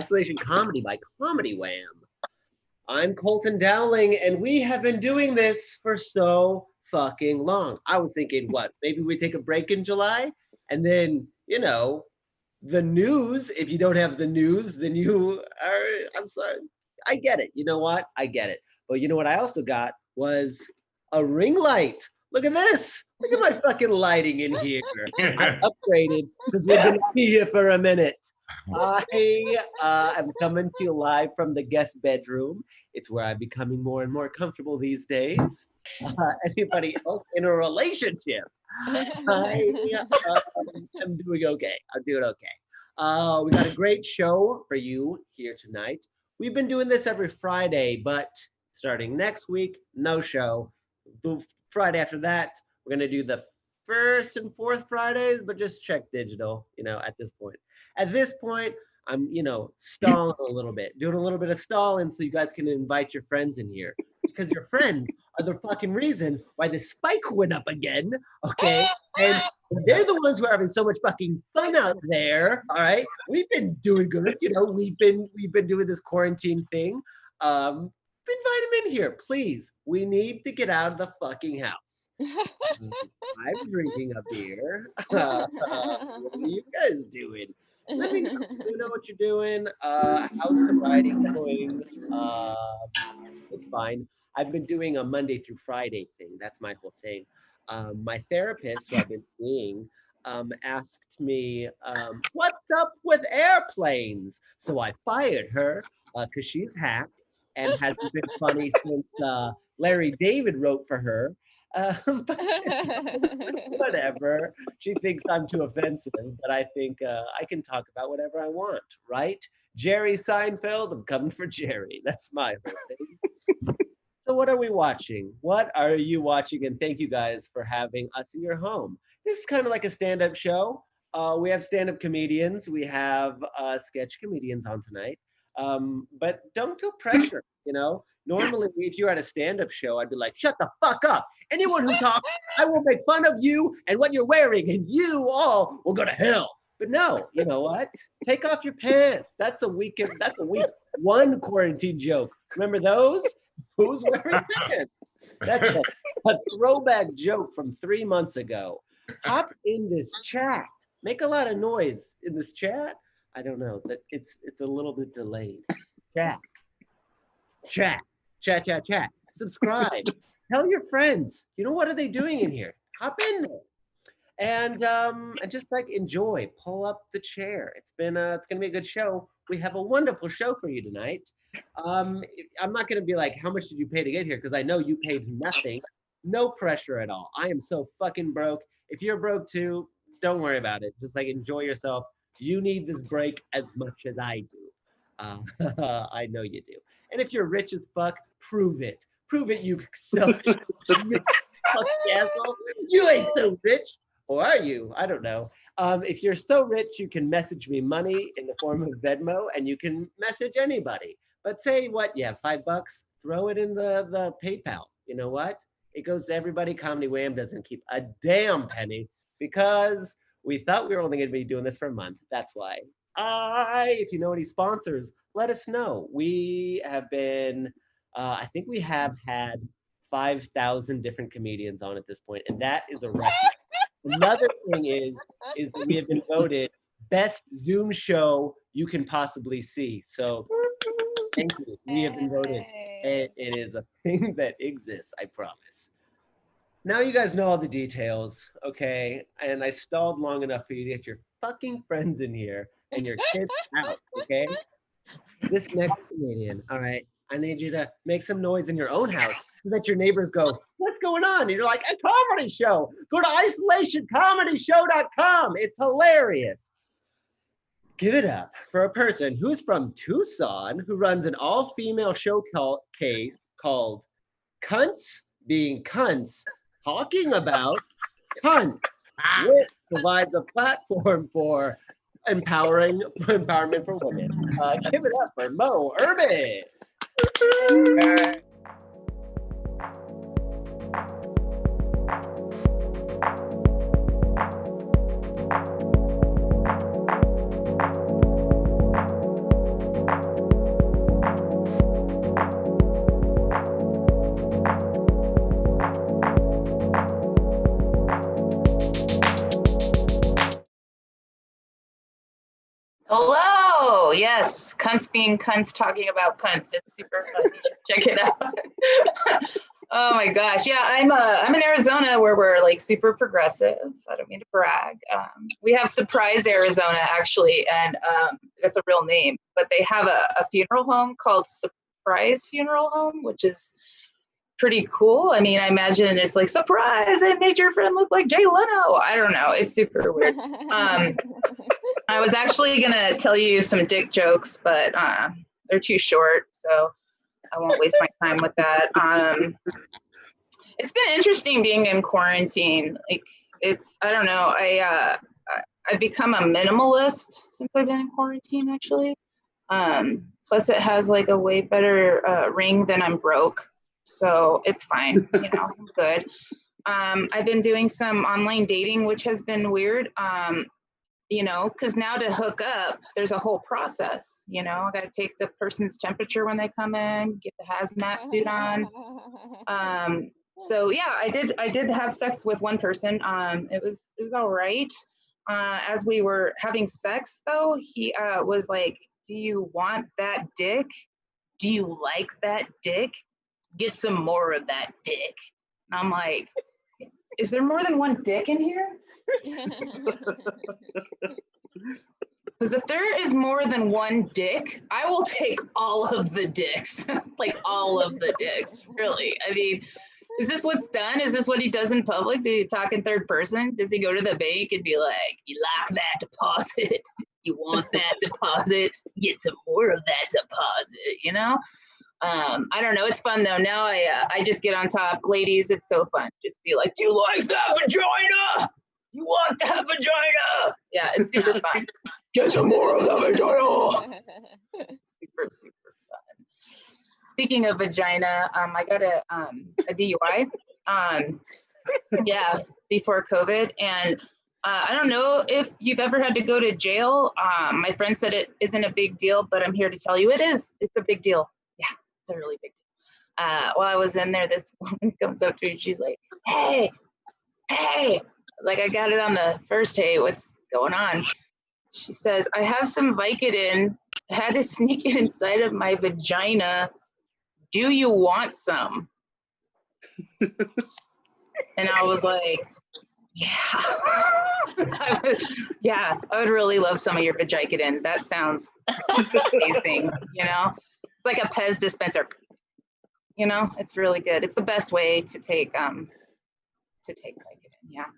Isolation Comedy by Comedy Wham. I'm Colton Dowling, and we have been doing this for so fucking long. I was thinking, what, maybe we take a break in July? And then, the news, if you don't have the news, then you are, I'm sorry. I get it. You know what? I get it. But you know what I also got was a ring light. Look at this. Look at my fucking lighting in here. I upgraded because we're going to be here for a minute. I am coming to you live from the guest bedroom. It's where I'm becoming more and more comfortable these days. Anybody else in a relationship? I am doing okay. I'm doing okay. We got a great show for you here tonight. We've been doing this every Friday, but starting next week, no show. The Friday after that, we're going to do the first and fourth Fridays, but just check digital, at this point. At this point, I'm, stalling a little bit, doing a little bit of stalling so you guys can invite your friends in here. Because your friends are the fucking reason why the spike went up again, okay? And they're the ones who are having so much fucking fun out there, all right? We've been doing good, we've been doing this quarantine thing. Invite them in here, please. We need to get out of the fucking house. I'm drinking a beer. What are you guys doing? Let me know what you're doing. How's the writing going? It's fine. I've been doing a Monday through Friday thing. That's my whole thing. My therapist, who I've been seeing, asked me, what's up with airplanes? So I fired her because she's hacked and hasn't been funny since Larry David wrote for her. But whatever. She thinks I'm too offensive, but I think I can talk about whatever I want, right? Jerry Seinfeld, I'm coming for Jerry. That's my whole thing. So what are we watching? What are you watching? And thank you guys for having us in your home. This is kind of like a stand-up show. We have stand-up comedians. We have sketch comedians on tonight. But don't feel pressure, Normally, if you're at a stand-up show, I'd be like, shut the fuck up. Anyone who talks, I will make fun of you and what you're wearing, and you all will go to hell. But no, you know what? Take off your pants. That's a week one quarantine joke. Remember those? Who's wearing pants? That's a throwback joke from 3 months ago. Hop in this chat. Make a lot of noise in this chat. I don't know, that it's a little bit delayed. Chat. Subscribe. Tell your friends. What are they doing in here? Hop in there. And just enjoy. Pull up the chair. It's gonna be a good show. We have a wonderful show for you tonight. I'm not gonna be like, how much did you pay to get here? Because I know you paid nothing. No pressure at all. I am so fucking broke. If you're broke too, don't worry about it. Just enjoy yourself. You need this break as much as I do. I know you do. And if you're rich as fuck, prove it. Prove it, you selfish fucking asshole. You ain't so rich. Or are you? I don't know. If you're so rich, you can message me money in the form of Venmo, and you can message anybody. But say what? You have $5? Throw it in the PayPal. You know what? It goes to everybody. Comedy Wham doesn't keep a damn penny because we thought we were only going to be doing this for a month. That's why. If you know any sponsors, let us know. We have been, I think we have had 5,000 different comedians on at this point, and that is a record. Another thing is that we have been voted best Zoom show you can possibly see. So thank you. We have been voted. It is a thing that exists, I promise. Now you guys know all the details, okay? And I stalled long enough for you to get your fucking friends in here and your kids out, okay? This next comedian, all right, I need you to make some noise in your own house so that your neighbors go, what's going on? And you're like, a comedy show. Go to isolationcomedyshow.com. It's hilarious. Give it up for a person who's from Tucson, who runs an all-female showcase called Cunts Being Cunts, talking about cunts, which provides a platform for empowerment for women. Give it up for Mo Urban. Yes, cunts being cunts talking about cunts. It's super fun. You should check it out. Oh my gosh. Yeah, I'm in Arizona where we're like super progressive. I don't mean to brag. We have Surprise, Arizona, actually, and that's a real name. But they have a funeral home called Surprise Funeral Home, which is pretty cool. I mean, I imagine it's like, surprise, I made your friend look like Jay Leno. I don't know. It's super weird. I was actually gonna tell you some dick jokes, but they're too short, so I won't waste my time with that. It's been interesting being in quarantine. Like, I don't know. I've become a minimalist since I've been in quarantine, actually. Plus, it has like a way better ring than I'm broke, so it's fine. You know, I'm good. I've been doing some online dating, which has been weird. You know, because now to hook up, there's a whole process. You know, I got to take the person's temperature when they come in, get the hazmat suit on. So yeah, I did have sex with one person. It was all right. As we were having sex, though, he was like, "Do you want that dick? Do you like that dick? Get some more of that dick." And I'm like, "Is there more than one dick in here?" Because if there is more than one dick, I will take all of the dicks. Like all of the dicks, really. I mean, is this what's done? Is this what he does in public? Do he talk in third person? Does he go to the bank and be like, "You like that deposit? You want that deposit? Get some more of that deposit," you know? I don't know. It's fun though. Now I just get on top. Ladies, it's so fun. Just be like, "Do you like that vagina? You want that vagina?" Yeah, it's super fun. Get some more of that vagina. Super, super fun. Speaking of vagina, I got a DUI. Yeah, before COVID, and I don't know if you've ever had to go to jail. My friend said it isn't a big deal, but I'm here to tell you it is. It's a big deal. Yeah, it's a really big deal. While I was in there, this woman comes up to me and she's like, "Hey, hey." I was like, "I got it on the first. Hey, what's going on?" She says, "I have some Vicodin. I had to sneak it inside of my vagina. Do you want some?" And I was like, "Yeah." I would really love some of your Vicodin. That sounds amazing, you know? It's like a Pez dispenser. You know, it's really good. It's the best way to take Vicodin, yeah.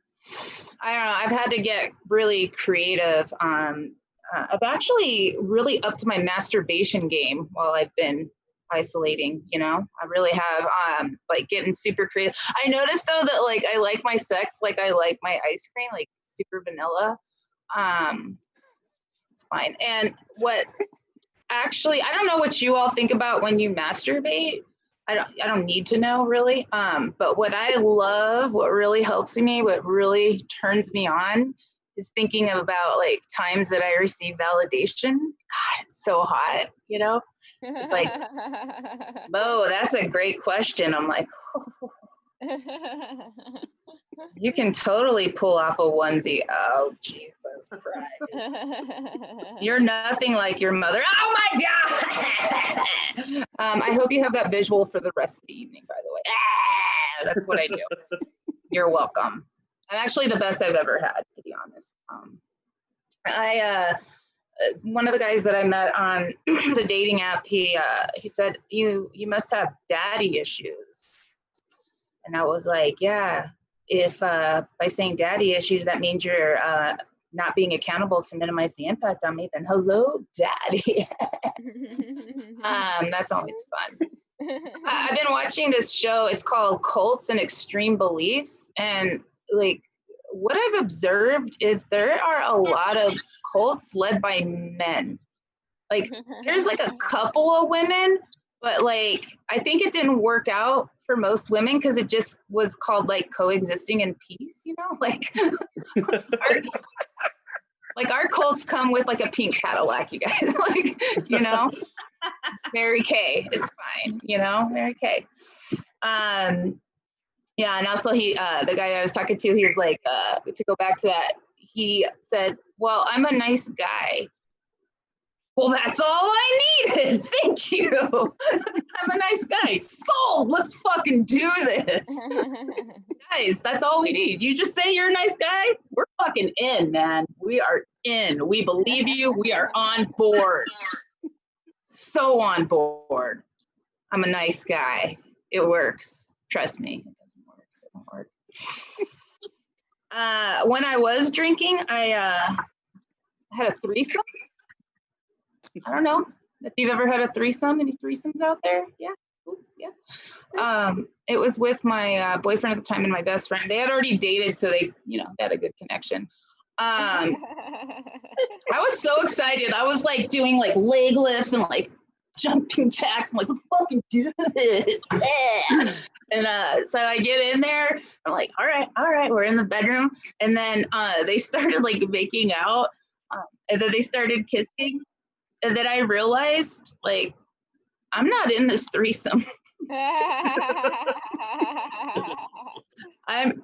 I don't know. I've had to get really creative. I've actually really upped my masturbation game while I've been isolating. You know, I really have like getting super creative. I noticed though that like I like my sex like I like my ice cream, like super vanilla. It's fine. And what actually, I don't know what you all think about when you masturbate. I don't need to know really. But what I love, what really helps me, what really turns me on is thinking about like times that I receive validation. God, it's so hot, you know? It's like, Bo, that's a great question. I'm like, you can totally pull off a onesie. Oh, Jesus Christ. You're nothing like your mother. Oh my God. I hope you have that visual for the rest of the evening, by the way. That's what I do. You're welcome. I'm actually the best I've ever had, to be honest. One of the guys that I met on the dating app, he said, you must have daddy issues. And I was like, yeah, if by saying daddy issues, that means you're not being accountable to minimize the impact on me, then hello, daddy. That's always fun. I've been watching this show. It's called Cults and Extreme Beliefs. And like what I've observed is there are a lot of cults led by men. Like there's like a couple of women, but like I think it didn't work out for most women because it just was called like coexisting in peace, you know? Like our cults come with like a pink Cadillac, you guys. Like, you know, Mary Kay, it's fine, you know, Mary Kay. Yeah, and also the guy I was talking to, he was like, to go back to that, he said, well, I'm a nice guy. Well, that's all I needed. Thank you. I'm a nice guy. Sold. Let's fucking do this. Guys, that's all we need. You just say you're a nice guy. We're fucking in, man. We are in. We believe you. We are on board. So on board. I'm a nice guy. It works. Trust me. It doesn't work. It doesn't work. When I was drinking, I had a threesome. I don't know if you've ever had a threesome. Any threesomes out there? Yeah. Ooh, yeah. It was with my boyfriend at the time and my best friend. They had already dated, so they had a good connection. I was so excited. I was like doing like leg lifts and like jumping jacks. I'm like, let's fucking do this. Yeah. And so I get in there. I'm like, all right, we're in the bedroom. And then they started like making out. And then they started kissing. And then I realized, like, I'm not in this threesome. I'm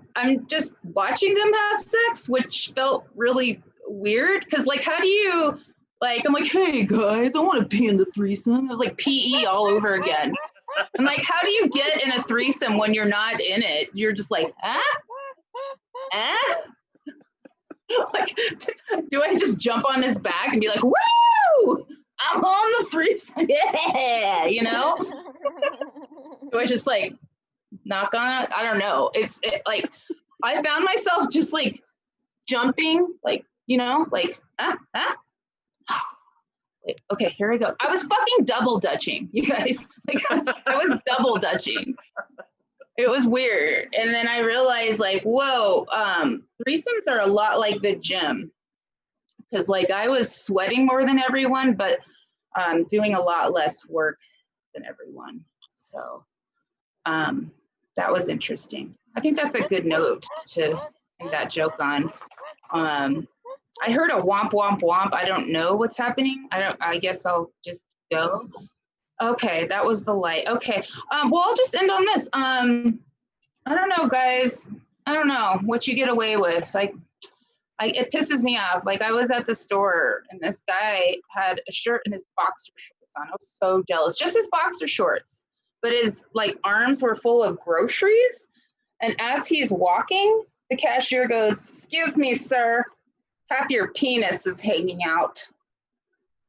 just watching them have sex, which felt really weird. Because, like, how do you, like, I'm like, hey, guys, I want to be in the threesome. It was like PE all over again. And, like, how do you get in a threesome when you're not in it? You're just like, like, do I just jump on his back and be like, woo, I'm on the threesome, yeah, Do I just like knock on it? I don't know. Like, I found myself just like jumping, like, like, like, okay, here I go. I was fucking double dutching, you guys. Like, I was double dutching. It was weird. And then I realized, like, whoa, threesomes are a lot like the gym. Because, like, I was sweating more than everyone, but doing a lot less work than everyone. So that was interesting. I think that's a good note to end that joke on. I heard a womp, womp, womp. I don't know what's happening. I guess I'll just go. Okay, that was the light. Okay, well, I'll just end on this. I don't know, guys. I don't know what you get away with. Like, it pisses me off. Like, I was at the store and this guy had a shirt and his boxer shorts on. I was so jealous. Just his boxer shorts, but his like arms were full of groceries. And as he's walking, the cashier goes, "Excuse me, sir, half your penis is hanging out."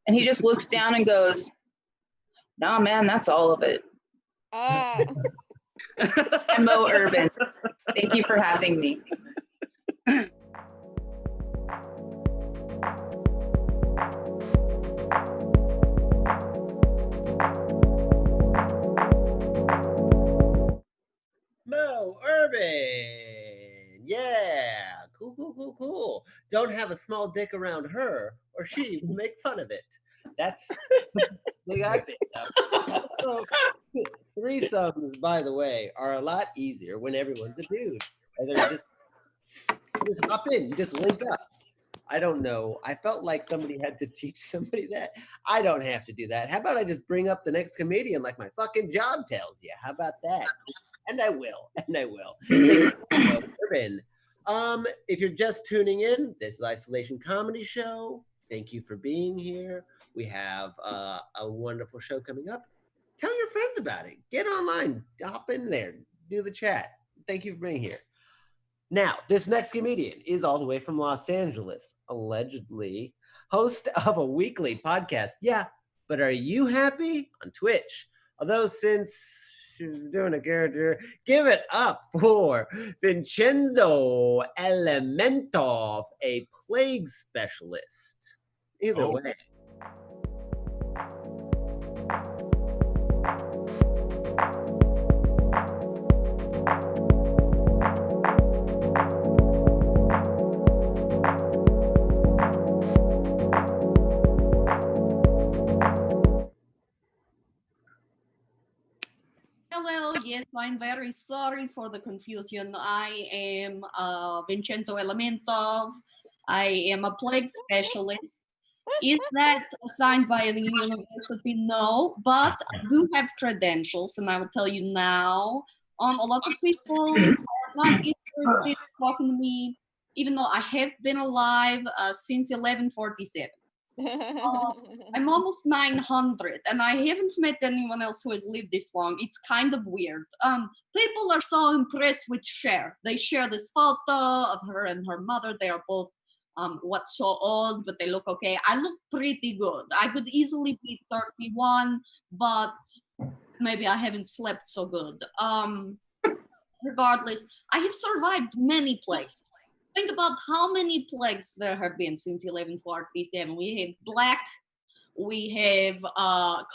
And he just looks down and goes, "No, man, that's all of it." I'm Mo Urban. Thank you for having me. Mo Urban. Yeah. Cool. Don't have a small dick around her or she will make fun of it. That's the I picked up. So, threesomes, by the way, are a lot easier when everyone's a dude. And they're just hop in, you just link up. I don't know. I felt like somebody had to teach somebody that. I don't have to do that. How about I just bring up the next comedian like my fucking job tells you? How about that? And I will. Urban. If you're just tuning in, this is Isolation Comedy Show. Thank you for being here. We have a wonderful show coming up. Tell your friends about it. Get online. Hop in there. Do the chat. Thank you for being here. Now, this next comedian is all the way from Los Angeles, allegedly host of a weekly podcast. Yeah, but are you happy? On Twitch. Although since she's doing a character, give it up for Vincenzo Elementov, a plague specialist. Either way. Hello, yes, I'm very sorry for the confusion. I am Vincenzo Elementov. I am a plague specialist. Is that assigned by the university? No, but I do have credentials, and I will tell you now. A lot of people are not interested in talking to me, even though I have been alive since 1147. I'm almost 900, and I haven't met anyone else who has lived this long. It's kind of weird. People are so impressed with Cher. They share this photo of her and her mother. They are both what's so old, but they look okay. I look pretty good. I could easily be 31, but maybe I haven't slept so good. Regardless, I have survived many plagues. Think about how many plagues there have been since 1147. We have black, we have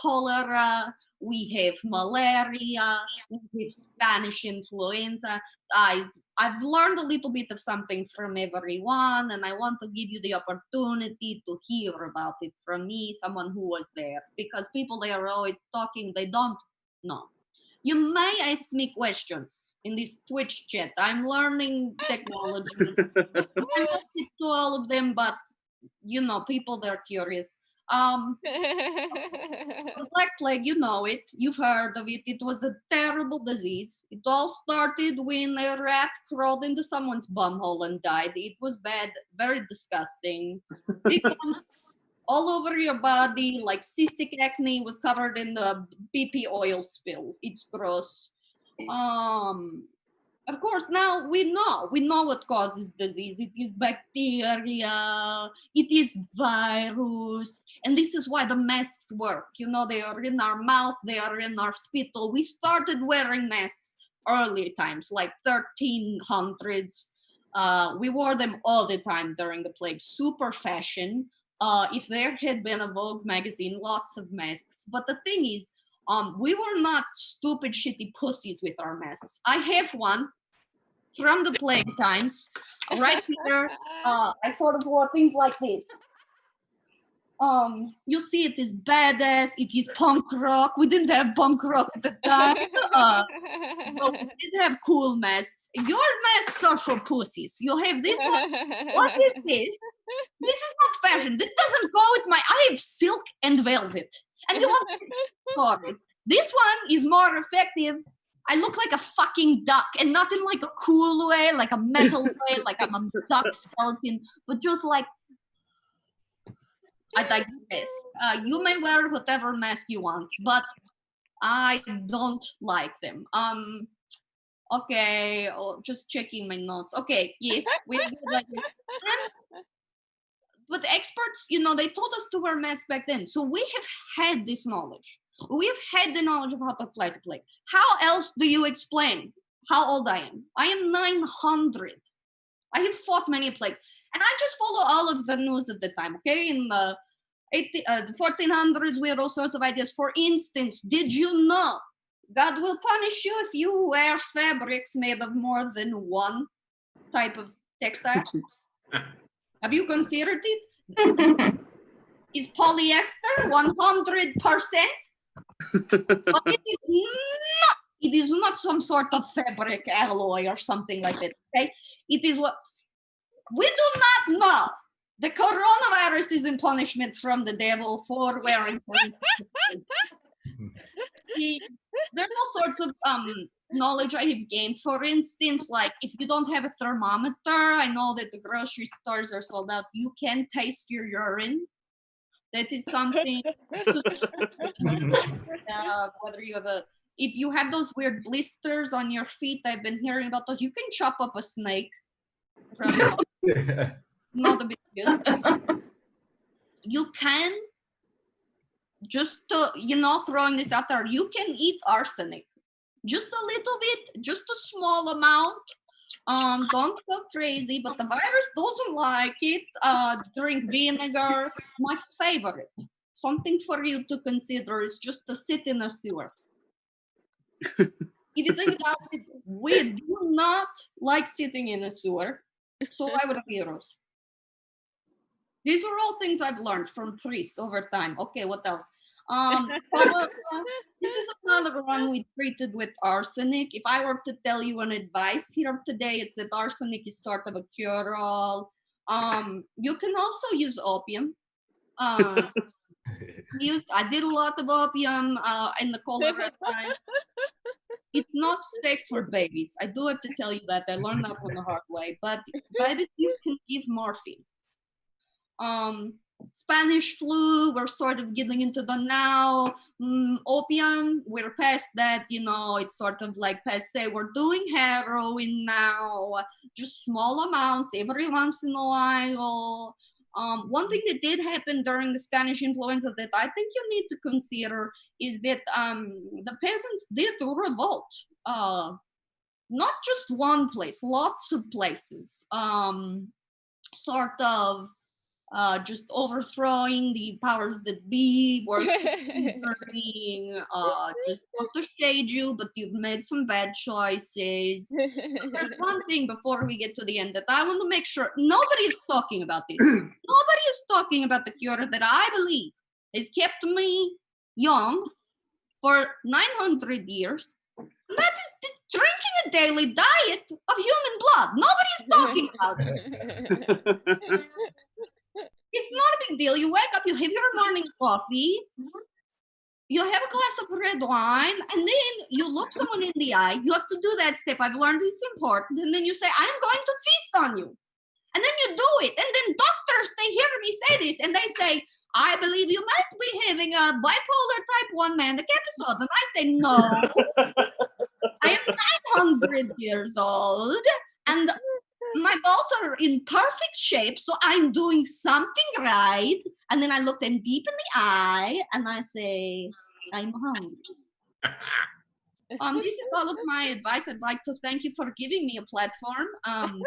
cholera, we have malaria, we have Spanish influenza. I've learned a little bit of something from everyone, and I want to give you the opportunity to hear about it from me, someone who was there, because people, they are always talking, they don't know. You may ask me questions in this Twitch chat. I'm learning technology. I don't stick to all of them, but people, they're curious. The Black Plague, you know it. You've heard of it. It was a terrible disease. It all started when a rat crawled into someone's bumhole and died. It was bad, very disgusting. Big bumps all over your body, like cystic acne was covered in the BP oil spill. It's gross. Of course, now we know what causes disease. It is bacteria, it is virus, and this is why the masks work. They are in our mouth, they are in our spittle. We started wearing masks early times, like 1300s. We wore them all the time during the plague. Super fashion. If there had been a Vogue magazine, lots of masks. But the thing is, we were not stupid, shitty pussies with our masks. I have one from the plague times, right here. I sort of wore things like this. You see, it is badass. It is punk rock. We didn't have punk rock at the time, but we did have cool masks. Your masks are for pussies. You have this one. What is this? This is not fashion. This doesn't go with I have silk and velvet. And you want sorry. This one is more effective. I look like a fucking duck, and not in like a cool way, like a metal way, like I'm a duck skeleton, but just like I digress. You may wear whatever mask you want, but I don't like them. Okay, just checking my notes. Okay, yes, we do that. But experts, they told us to wear masks back then. So we have had this knowledge. We have had the knowledge of how to fight the plague. How else do you explain how old I am? I am 900. I have fought many a plague. And I just follow all of the news at the time, okay? In the 1400s, we had all sorts of ideas. For instance, did you know God will punish you if you wear fabrics made of more than one type of textile? Have you considered it? Is polyester 100%? But it is not some sort of fabric alloy or something like that, okay? It is what we do not know. The coronavirus is in punishment from the devil for wearing there's all sorts of knowledge I have gained. For instance, like if you don't have a thermometer, I know that the grocery stores are sold out. You can taste your urine. That is something. Whether you have if you have those weird blisters on your feet, I've been hearing about those. You can chop up a snake. Not a big deal. You can just throwing this out there. You can eat arsenic, just a little bit, just a small amount. Don't go crazy, but the virus doesn't like it. Drink vinegar. My favorite. Something for you to consider is just to sit in a sewer. If you think about it, we do not like sitting in a sewer. So why would we heroes? These are all things I've learned from priests over time. Okay, what else? This is another one we treated with arsenic. If I were to tell you an advice here today, it's that arsenic is sort of a cure-all. You can also use opium. I did a lot of opium in the cholera time. It's not safe for babies. I do have to tell you that. I learned that one the hard way. But babies, you can give morphine. Spanish flu, we're sort of getting into the now. Opium, we're past that, it's sort of like passe. We're doing heroin now, just small amounts every once in a while. One thing that did happen during the Spanish influenza that I think you need to consider is that the peasants did revolt. Not just one place, lots of places. Sort of just overthrowing the powers that be, during, just not to shade you, but you've made some bad choices. There's one thing before we get to the end that I want to make sure nobody is talking about this. Nobody is talking about the cure that I believe has kept me young for 900 years. And that is drinking a daily diet of human blood. Nobody's talking about it. It's not a big deal. You wake up, you have your morning coffee, you have a glass of red wine, and then you look someone in the eye. You have to do that step. I've learned it's important. And then you say, I'm going to feast on you. And then you do it. And then doctors, they hear me say this, and they say, I believe you might be having a bipolar type 1 manic episode. And I say, no, I am 900 years old, and my balls are in perfect shape, so I'm doing something right. And then I look them deep in the eye, and I say, I'm hungry. This is all of my advice. I'd like to thank you for giving me a platform. In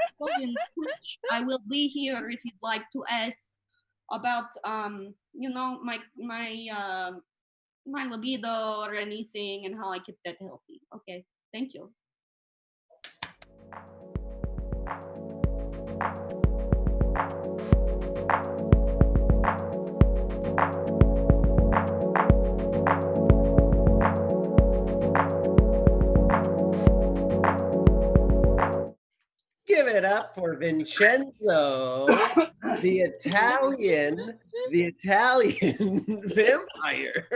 Twitch, I will be here if you'd like to ask about, my libido or anything and how I keep that healthy. Okay, thank you. Give it up for Vincenzo, the Italian vampire.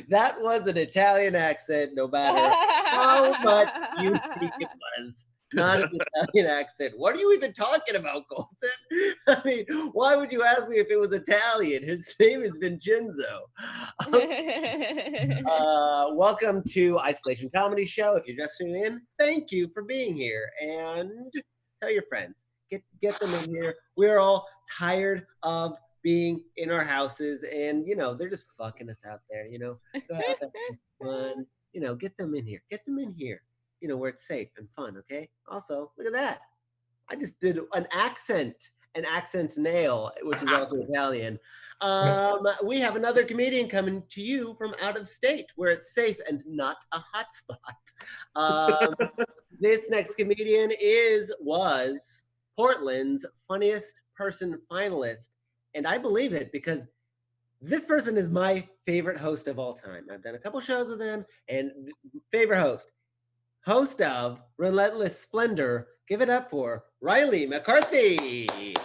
That was an Italian accent, no matter how much you think it was. Not an Italian accent. What are you even talking about, Colton? I mean, why would you ask me if it was Italian? His name is Vincenzo. Welcome to Isolation Comedy Show. If you're just tuning in, thank you for being here. And tell your friends. Get them in here. We're all tired of being in our houses, and they're just fucking us out there. Go have that fun. Get them in here. Get them in here. Where it's safe and fun. Okay. Also, look at that. I just did an accent nail, which is also Italian. We have another comedian coming to you from out of state, where it's safe and not a hot spot. This next comedian was Portland's funniest person finalist, and I believe it because this person is my favorite host of all time. I've done a couple shows with him, and favorite host of Relentless Splendor. Give it up for Riley McCarthy.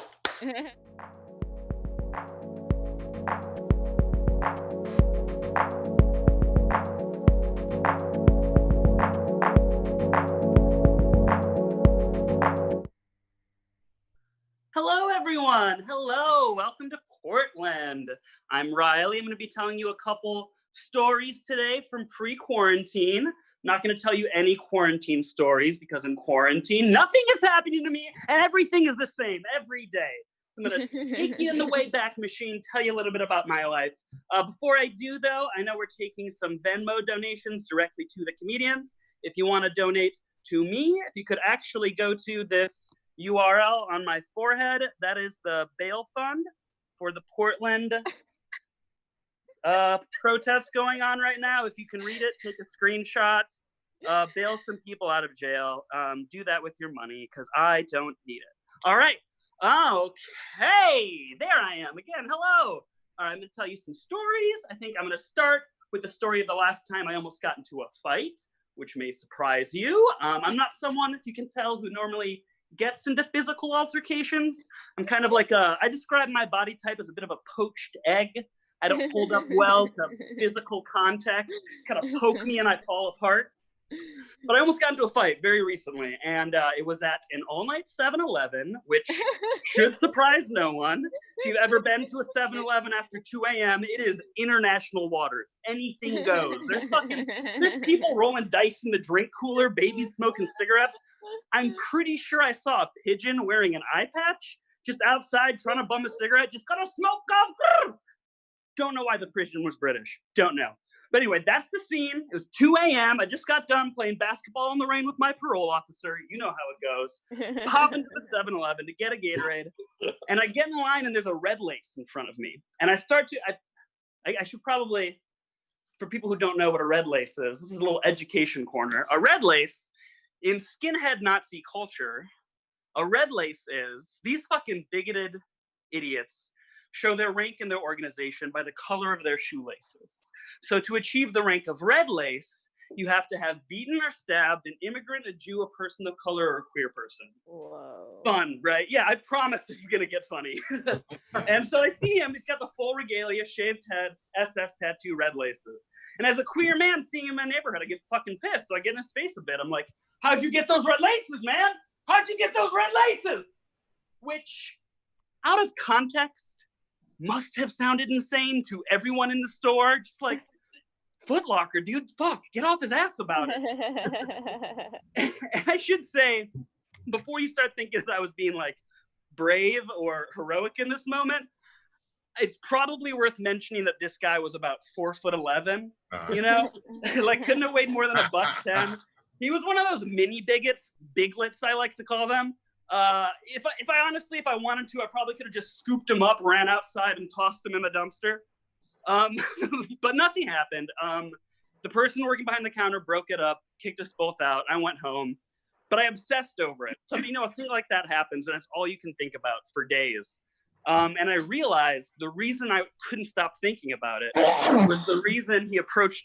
Hello, everyone. Hello. Welcome to Portland. I'm Riley. I'm going to be telling you a couple stories today from pre-quarantine. I'm not going to tell you any quarantine stories because in quarantine, nothing is happening to me and everything is the same every day. I'm going to take you in the Wayback Machine, tell you a little bit about my life. Before I do, though, I know we're taking some Venmo donations directly to the comedians. If you want to donate to me, if you could actually go to this URL on my forehead, that is the bail fund for the Portland protest going on right now. If you can read it, take a screenshot, bail some people out of jail. Do that with your money because I don't need it. All right. Okay. There I am again. Hello. All right, I'm going to tell you some stories. I think I'm going to start with the story of the last time I almost got into a fight, which may surprise you. I'm not someone, if you can tell, who normally gets into physical altercations. I'm kind of like I describe my body type as a bit of a poached egg. I don't hold up well to physical contact. Kind of poke me and I fall apart. But I almost got into a fight very recently, and it was at an all-night 7-Eleven, which should surprise no one. If you've ever been to a 7-Eleven after 2 a.m., it is international waters. Anything goes. There's people rolling dice in the drink cooler, babies smoking cigarettes. I'm pretty sure I saw a pigeon wearing an eye patch just outside trying to bum a cigarette. Just got a smoke off. Don't know why the pigeon was British. Don't know. But anyway, that's the scene. It was 2 a.m. I just got done playing basketball in the rain with my parole officer. You know how it goes. Pop into the 7-Eleven to get a Gatorade. And I get in line and there's a red lace in front of me. And I start to, I should probably, for people who don't know what a red lace is, this is a little education corner. A red lace, in skinhead Nazi culture, a red lace is, these fucking bigoted idiots show their rank in their organization by the color of their shoelaces. So to achieve the rank of red lace, you have to have beaten or stabbed an immigrant, a Jew, a person of color, or a queer person. Whoa. Fun, right? Yeah, I promise this is gonna get funny. And so I see him, he's got the full regalia, shaved head, SS tattoo, red laces. And as a queer man seeing him in my neighborhood, I get fucking pissed. So I get in his face a bit. I'm like, how'd you get those red laces, man? How'd you get those red laces? Which, out of context, must have sounded insane to everyone in the store. Just Foot Locker, dude, fuck, get off his ass about it. And I should say, before you start thinking that I was being brave or heroic in this moment, it's probably worth mentioning that this guy was about 4'11", you know? Couldn't have weighed more than $110. He was one of those mini biglets, I like to call them. If I wanted to, I probably could have just scooped him up, ran outside, and tossed him in the dumpster. But nothing happened. The person working behind the counter broke it up, kicked us both out. I went home, but I obsessed over it. So, a thing like that happens, and it's all you can think about for days. And I realized the reason I couldn't stop thinking about it was the reason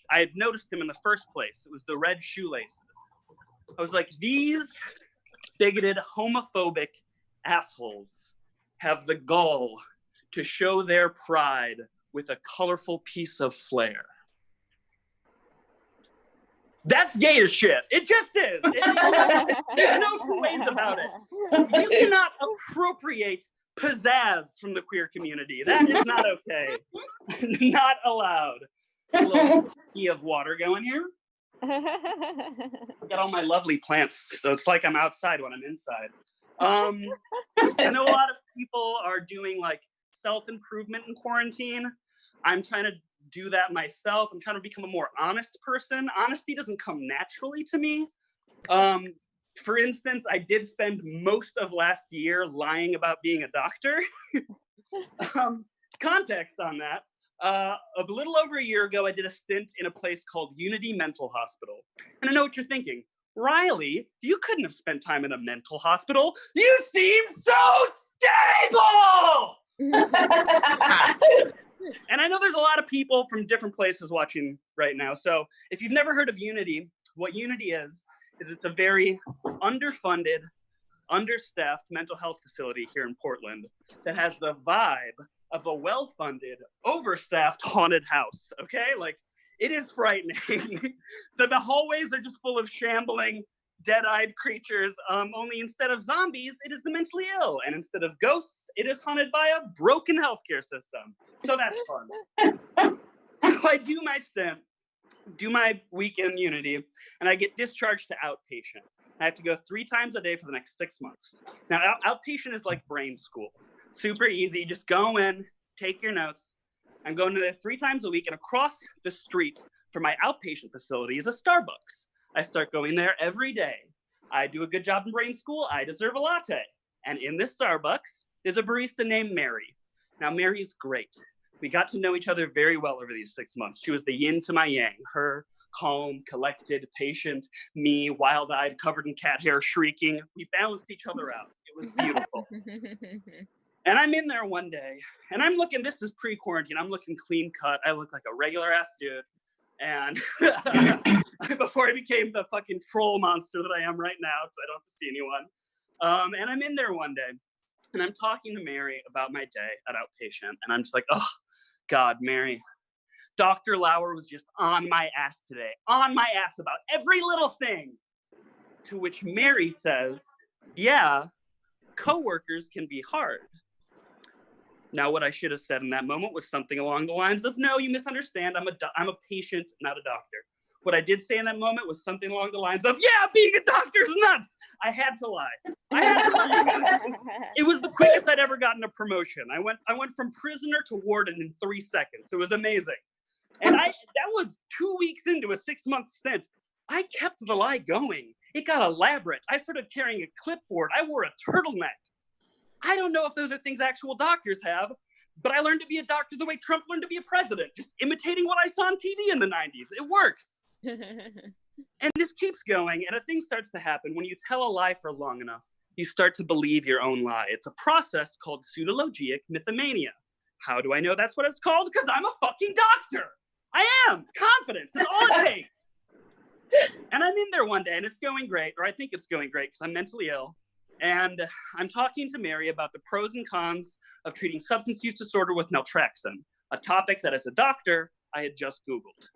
I had noticed him in the first place. It was the red shoelaces. I was like, these bigoted, homophobic assholes have the gall to show their pride with a colorful piece of flair. That's gay as shit. It just is. There's no two ways about it. You cannot appropriate pizzazz from the queer community. That is not okay. Not allowed. A little ski of water going here. I've got all my lovely plants, so it's like I'm outside when I'm inside. I know a lot of people are doing self-improvement in quarantine. I'm trying to do that myself. I'm trying to become a more honest person. Honesty doesn't come naturally to me. For instance, I did spend most of last year lying about being a doctor. Context on that. A little over a year ago, I did a stint in a place called Unity Mental Hospital. And I know what you're thinking. Riley, you couldn't have spent time in a mental hospital. You seem so stable! And I know there's a lot of people from different places watching right now. So if you've never heard of Unity, what Unity is it's a very underfunded, understaffed mental health facility here in Portland that has the vibe of a well-funded, overstaffed haunted house, okay? It is frightening. So the hallways are just full of shambling, dead-eyed creatures, only instead of zombies, it is the mentally ill. And instead of ghosts, it is haunted by a broken healthcare system. So that's fun. So I do my stint, do my week in Unity, and I get discharged to outpatient. I have to go 3 times a day for the next 6 months. Now, outpatient is like brain school. Super easy, just go in, take your notes. I'm going to there 3 times a week, and across the street from my outpatient facility is a Starbucks. I start going there every day. I do a good job in brain school, I deserve a latte. And in this Starbucks, there's a barista named Mary. Now, Mary's great. We got to know each other very well over these 6 months. She was the yin to my yang. Her, calm, collected, patient. Me, wild-eyed, covered in cat hair, shrieking. We balanced each other out. It was beautiful. And I'm in there one day, and I'm looking, this is pre-quarantine, I'm looking clean cut. I look like a regular-ass dude. And before I became the fucking troll monster that I am right now, because I don't have to see anyone. And I'm in there one day, and I'm talking to Mary about my day at outpatient, and I'm just like, oh, God, Mary, Dr. Lauer was just on my ass today, on my ass about every little thing. To which Mary says, yeah, coworkers can be hard. Now, what I should have said in that moment was something along the lines of, no, you misunderstand. I'm a patient, not a doctor. What I did say in that moment was something along the lines of, yeah, being a doctor's nuts. I had to lie. It was the quickest I'd ever gotten a promotion. I went from prisoner to warden in 3 seconds. It was amazing. And that was 2 weeks into a 6-month stint. I kept the lie going. It got elaborate. I started carrying a clipboard. I wore a turtleneck. I don't know if those are things actual doctors have, but I learned to be a doctor the way Trump learned to be a president, just imitating what I saw on TV in the 90s. It works. And this keeps going, and a thing starts to happen. When you tell a lie for long enough, you start to believe your own lie. It's a process called pseudologic mythomania. How do I know that's what it's called? Because I'm a fucking doctor. I am. Confidence is all it takes. And I'm in there one day, and it's going great, or I think it's going great because I'm mentally ill. And I'm talking to Mary about the pros and cons of treating substance use disorder with naltrexone, a topic that as a doctor, I had just Googled.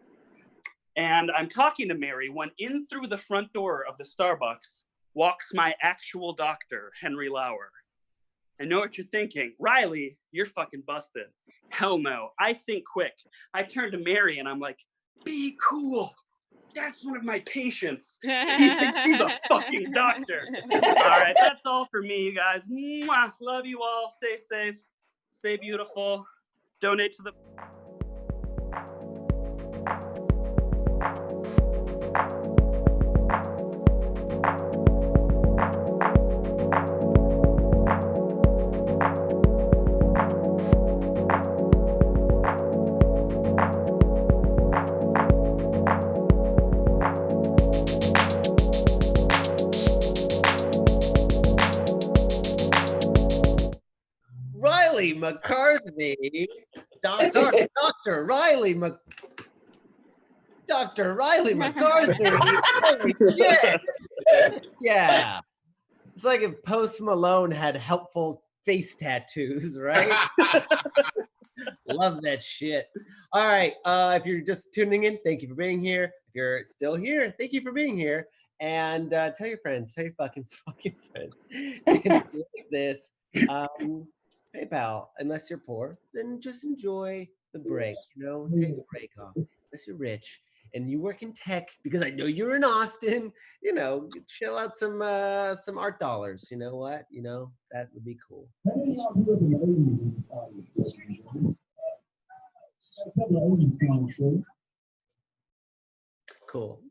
And I'm talking to Mary when in through the front door of the Starbucks walks my actual doctor, Henry Lauer. I know what you're thinking. Riley, you're fucking busted. Hell no. I think quick. I turn to Mary and I'm like, be cool. That's one of my patients. He thinks he's a fucking doctor. All right, that's all for me, you guys. Mwah. Love you all. Stay safe. Stay beautiful. Donate to the... Riley McCarthy, Dr. Riley Dr. Riley McCarthy. Holy shit. Yeah. It's like if Post Malone had helpful face tattoos, right? Love that shit. All right. If you're just tuning in, thank you for being here. If you're still here, thank you for being here. And tell your friends, tell your fucking friends. And if you like this, PayPal, unless you're poor, then just enjoy the break, take a break off. Unless you're rich and you work in tech, because I know you're in Austin, chill out some art dollars. You know what? That would be cool. Cool.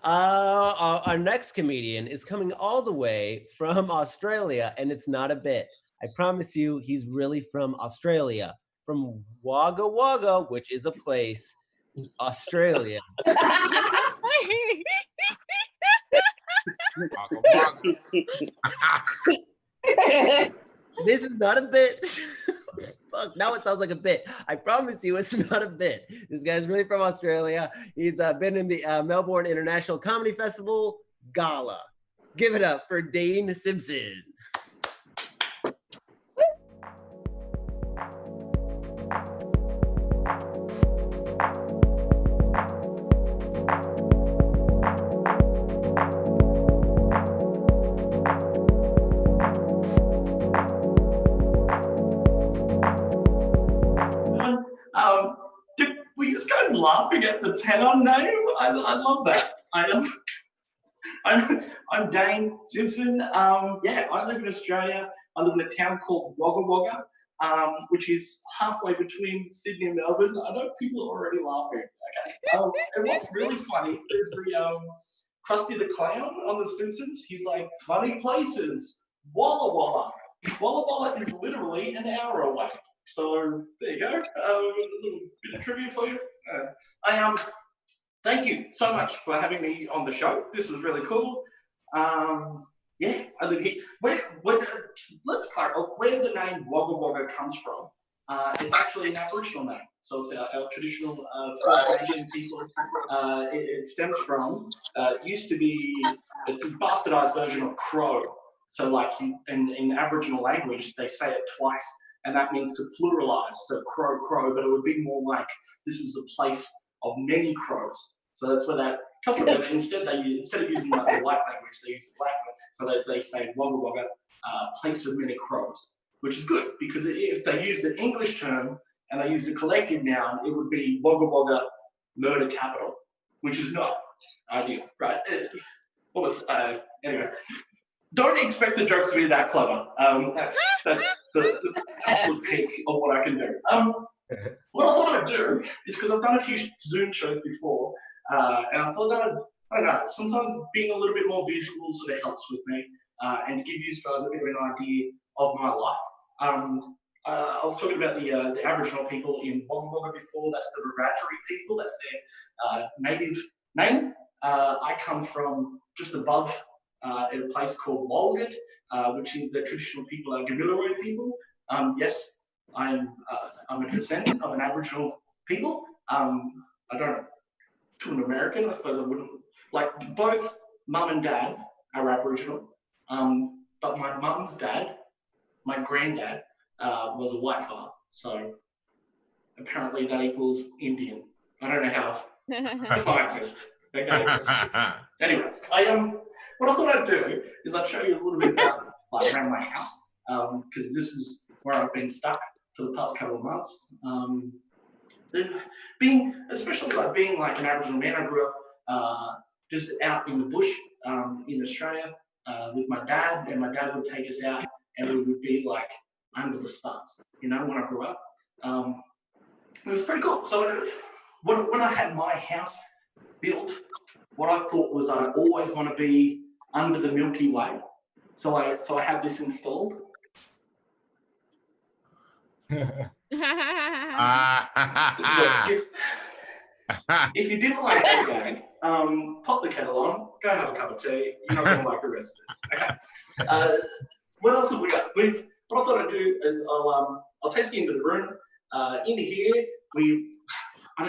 Our next comedian is coming all the way from Australia, and it's not a bit. I promise you, he's really from Australia, from Wagga Wagga, which is a place, Australia. This is not a bit. Fuck, now it sounds like a bit. I promise you it's not a bit. This guy's really from Australia. He's been in the Melbourne International Comedy Festival Gala. Give it up for Dane Simpson. Were you guys laughing at the tenor name? I love that. I'm Dane Simpson. I live in Australia. I live in a town called Wagga Wagga, which is halfway between Sydney and Melbourne. I know people are already laughing. Okay. And what's really funny is the Krusty the Clown on The Simpsons. He's like, funny places, Walla Walla. Walla Walla is literally an hour away. So there you go. A little bit of trivia for you. Thank you so much for having me on the show. This is really cool. I live here. Let's start where the name Wagga Wagga comes from. It's actually an Aboriginal name. So it's our traditional First Nation people. It stems from, used to be a bastardized version of crow. So like in Aboriginal language, they say it twice. and that means to pluralize, so crow, crow, but it would be more like this is a place of many crows. So that's where that comes from. But instead of using like the white language, they use the black one. So they say Wagga Wagga, place of many crows, which is good because if they used an English term and they used a collective noun, it would be Wagga Wagga murder capital, which is not ideal, right? Anyway, don't expect the jokes to be that clever. That's the absolute peak of what I can do. What I thought I'd do is because I've done a few Zoom shows before, and I thought that I don't know, sometimes being a little bit more visual sort of helps with me and give you guys a bit of an idea of my life. I was talking about the Aboriginal people in Wagga Wagga before. That's the Wiradjuri people. That's their native name. I come from just above in a place called Walgett, which is the traditional people, Gamilaroi people. Yes, I'm a descendant of an Aboriginal people. I don't, to an American, I suppose I wouldn't, like both mum and dad are Aboriginal, but my mum's dad, my granddad, was a white fella, so apparently that equals Indian. I don't know how, scientist. Okay. Anyways, what I thought I'd do is I'd show you a little bit about like around my house, because this is where I've been stuck for the past couple of months. Especially being like an Aboriginal man, I grew up just out in the bush in Australia with my dad, and my dad would take us out, and we would be like under the stars, when I grew up. It was pretty cool. So when I had my house built, what I thought was I'd always want to be under the Milky Way. So I had this installed. If you didn't like that gag, pop the kettle on, go have a cup of tea. You're not going to like the rest of this. Okay. What else have we got? What I thought I'd do is I'll take you into the room. Into here,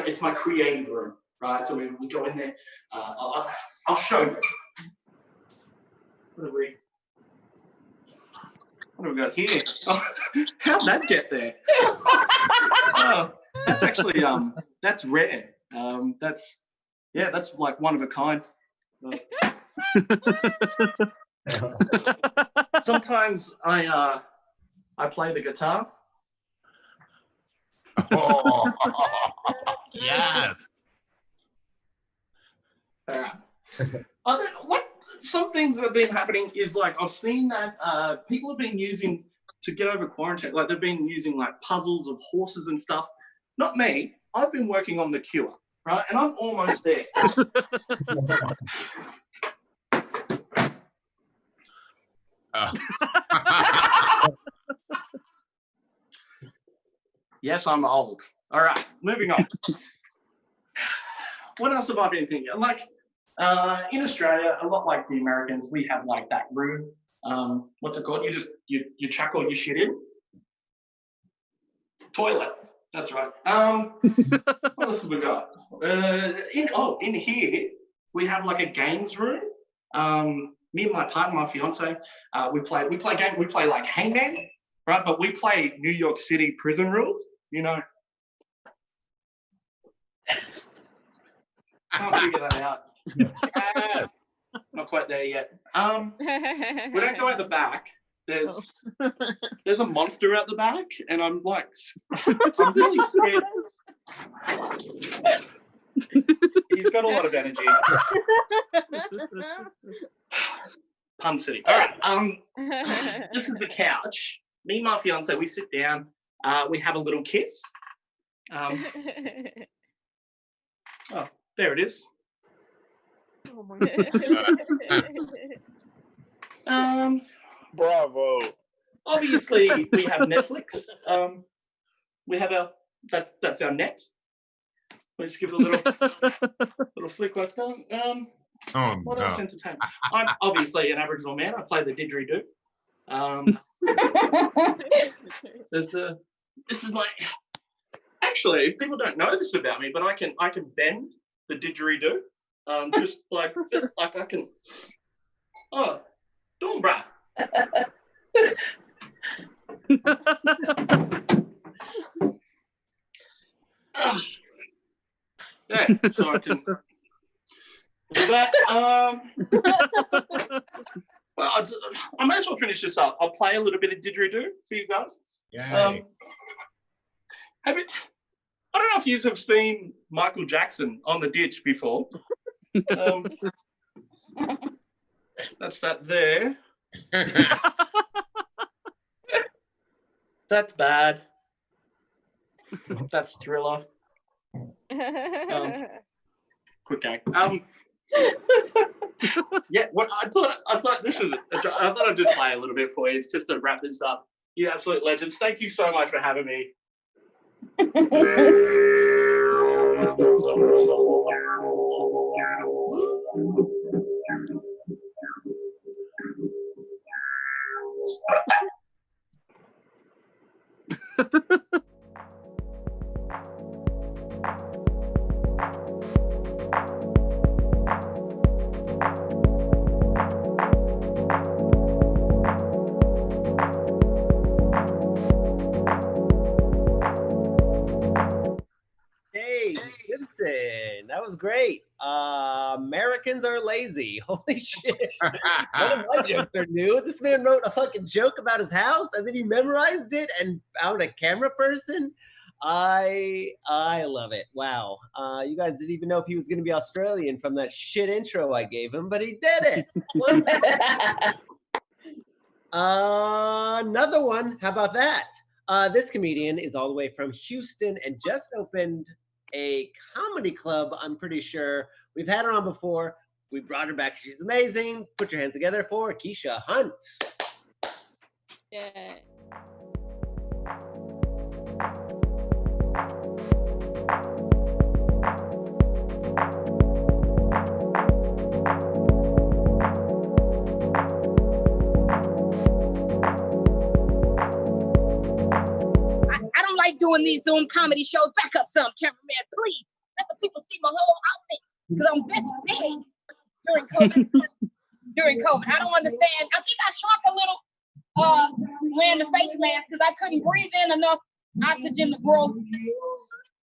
it's my creative room, right? So we go in there. I'll show you. What have we got here? Oh, how'd that get there? Oh, that's actually that's rare. That's like one of a kind. Sometimes I play the guitar. Oh, yes. Some things that have been happening is like I've seen that people have been using to get over quarantine. Like they've been using like puzzles of horses and stuff. Not me. I've been working on the cure, right? And I'm almost there. Yes, I'm old. All right, moving on. What else have I been thinking? Like in Australia, a lot like the Americans, we have like that room. What's it called? You chuck all your shit in. Toilet. That's right. What else have we got? In here we have like a games room. Me and my partner, my fiance, we play like Hangman, right? But we play New York City prison rules. Can't figure that out. Yes. Not quite there yet. We don't go at the back. There's a monster at the back, and I'm really scared. He's got a lot of energy. Pun City. All right. This is the couch. Me and my fiance, we sit down. We have a little kiss. Oh, there it is. Oh my God. Bravo. Obviously, we have Netflix. We have that's our net. We'll just give it a little flick like that. What else entertainment? I'm obviously an Aboriginal man. I play the didgeridoo. This is my. Actually, people don't know this about me, but I can bend the didgeridoo. Just like I can. Oh, Doombra. Yeah, so I can. But well, I might as well finish this up. I'll play a little bit of didgeridoo for you guys. Yay. Have it? I don't know if you have seen Michael Jackson on the ditch before. That's that there. That's bad. That's Thriller. Quick gag. Yeah, what I thought this is. I thought I'd just play a little bit for you. It's just to wrap this up. You absolute legends. Thank you so much for having me. Hey, Simpson, that was great. Americans are lazy. Holy shit. None of my jokes are new. This man wrote a fucking joke about his house and then he memorized it and found a camera person. I love it. Wow. You guys didn't even know if he was going to be Australian from that shit intro I gave him, but he did it. Another one. How about that? This comedian is all the way from Houston and just opened a comedy club, I'm pretty sure. We've had her on before. We brought her back. She's amazing. Put your hands together for Keisha Hunt. Yeah. I don't like doing these Zoom comedy shows. Back up some, cameraman, please. Let the people see my whole outfit. Because I'm this big during COVID. I don't understand. I think I shrunk a little wearing the face mask because I couldn't breathe in enough oxygen to grow.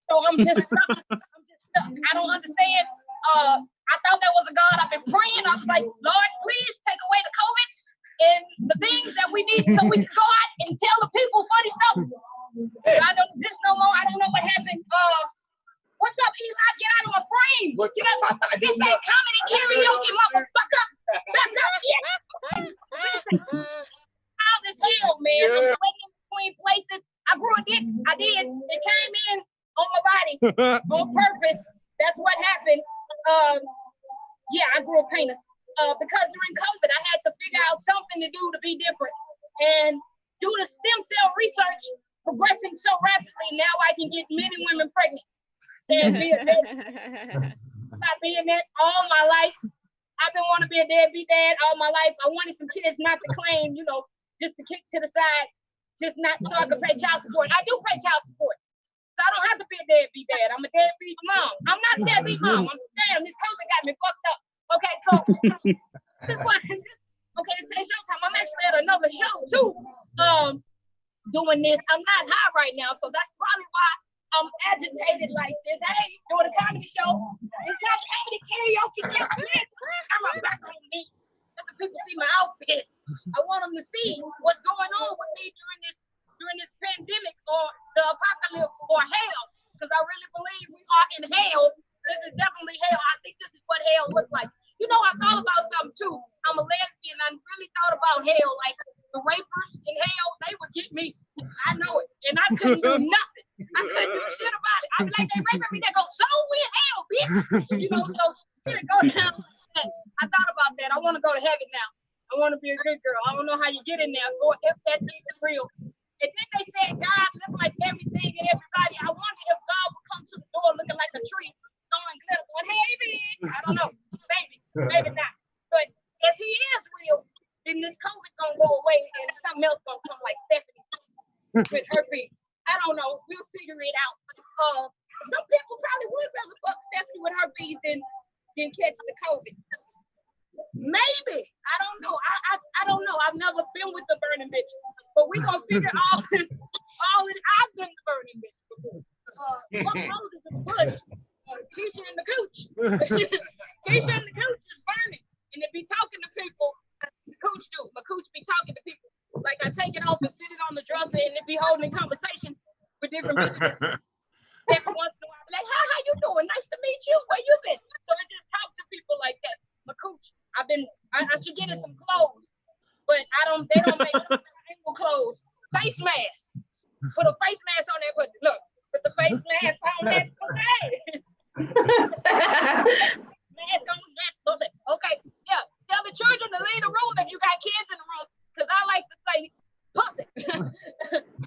So I'm just stuck. I don't understand. I thought there was a God. I've been praying. I was like, Lord, please take away the COVID and the things that we need so we can go out and tell the people funny stuff. I don't this no more. I don't know what happened. What's up, Eli? Get out of my frame. You know, this ain't comedy karaoke, motherfucker. Back up, yeah. All this hell, man. I'm sweating in between places. I grew a dick. I did. It came in on my body on purpose. That's what happened. Yeah, I grew a penis. Because during COVID, I had to figure out something to do to be different. And due to stem cell research progressing so rapidly, now I can get men and women pregnant. And be a deadbeat. I've been that all my life. I've been wanting to be a deadbeat dad all my life. I wanted some kids not to claim, you know, just to kick to the side, just not so I could pay child support. I do pay child support. So I don't have to be a deadbeat dad. I'm a deadbeat mom. I'm not a deadbeat mom. Damn, this COVID got me fucked up. Okay, so this is why. Okay, it's showtime. I'm actually at another show too. Doing this. I'm not high right now, so that's probably why I'm agitated like this. Hey, doing a comedy show. It's not comedy karaoke. I'm back on me. Let the people see my outfit. I want them to see what's going on with me during this pandemic or the apocalypse or hell. Because I really believe we are in hell. This is definitely hell. I think this is what hell looks like. You know, I thought about something too. I'm a lesbian. I really thought about hell. Like the rapers in hell, they would get me. I know it. And I couldn't do nothing. I couldn't do shit about it. I'd be like, they raping me. They go, so we in hell, bitch. You know, so here it go down. I thought about that. I want to go to heaven now. I want to be a good girl. I don't know how you get in there or if that's even real. And then they said God looked like everything and everybody. I wonder if God would come to the door looking like a tree, throwing glitter, going, hey, bitch. I don't know. Maybe not. But if he is real, then this COVID gonna go away and something else gonna come like Stephanie with herpes. I don't know. We'll figure it out. Some people probably would rather fuck Stephanie with herpes than catch the COVID. Maybe. I don't know. I don't know. I've never been with the burning bitch. But we're gonna figure all this. I've been the burning bitch before. What Moses in the bush? Keisha and the cooch. Keisha and the cooch is burning. And they be talking to people. The cooch do. My cooch be talking to people. Like I take it off and sit it on the dresser and it be holding conversations with different bitches. Every once in a while, like, how you doing? Nice to meet you. Where you been? So I just talk to people like that. My cooch, I should get in some clothes, but they don't make ankle clothes. Face mask. Put a face mask on that pussy. Look, put the face mask on that pussy. Mask on that pussy. Okay, yeah. Tell the children to leave the room if you got kids in the room, because I like to say pussy.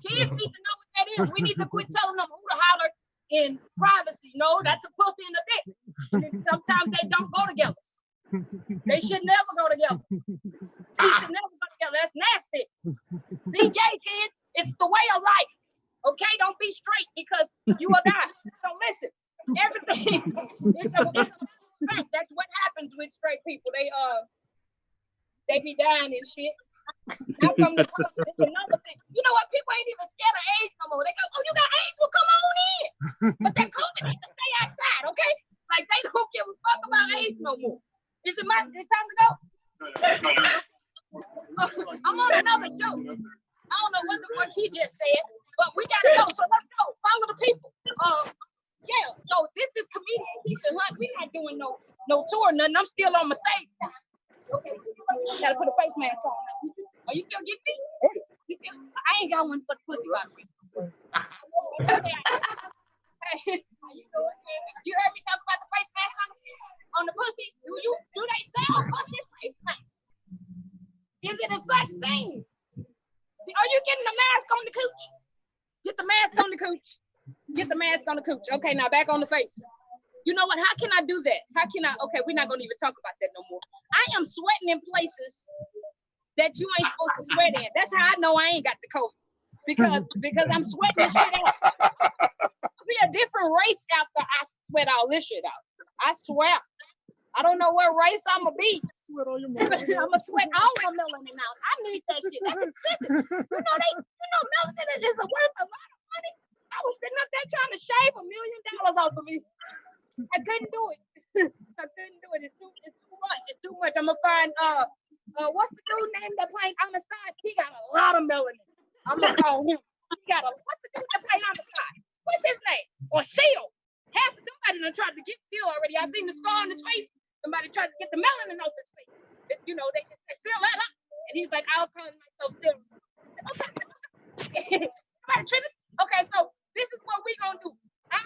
Kids need to know what that is. We need to quit telling them who to holler in privacy. No, that's a pussy and a dick. And sometimes they don't go together. They should never go together. They should never go together. That's nasty. Be gay, kids. It's the way of life. Okay, don't be straight because you will die. So listen, everything is a fact. That's what happens with straight people. They be dying and shit. Now from the COVID, it's another thing. You know what? People ain't even scared of AIDS no more. They go, "Oh, you got AIDS? Well, come on in." But that COVID needs to stay outside, okay? Like they don't give a fuck about AIDS no more. It's time to go. I'm on another show. I don't know what the fuck he just said, but we gotta go. So let's go. Follow the people. Yeah. So this is comedian Keisha Hunt. We not doing no tour, nothing. I'm still on my stage. Okay. Gotta put a face mask on. Are you still getting me? I ain't got one for the pussy box. Okay. Hey, how you doing? You heard me talk about the face mask on the pussy? Do they sell pussy face mask? Is it a such thing? Are you getting the mask on the cooch? Get the mask on the cooch. Get the mask on the cooch. Okay, now back on the face. You know what? How can I do that? How can I? Okay, we're not gonna even talk about that no more. I am sweating in places that you ain't supposed to sweat in. That's how I know I ain't got the COVID. Because I'm sweating this shit out. I'll be a different race after I sweat all this shit out. I swear. I don't know what race I'm gonna be. Sweat all your melanin. I'm gonna sweat all my melanin out. I need that shit. That's expensive. Melanin is worth a lot of money. I was sitting up there trying to shave $1 million off of me. I couldn't do it. I couldn't do it. It's too much. It's too much. I'm gonna find what's the dude name that played Homicide? He got a lot of melanin. I'm gonna call him. What's the dude that played Homicide? What's his name? Or Seal. Somebody done tried to get Seal already. I seen the scar on his face. Somebody tried to get the melanin off his face. You know, they seal that up. And he's like, I'll call myself Seal. Okay. Somebody tripping? Okay, so this is what we gonna do. I'm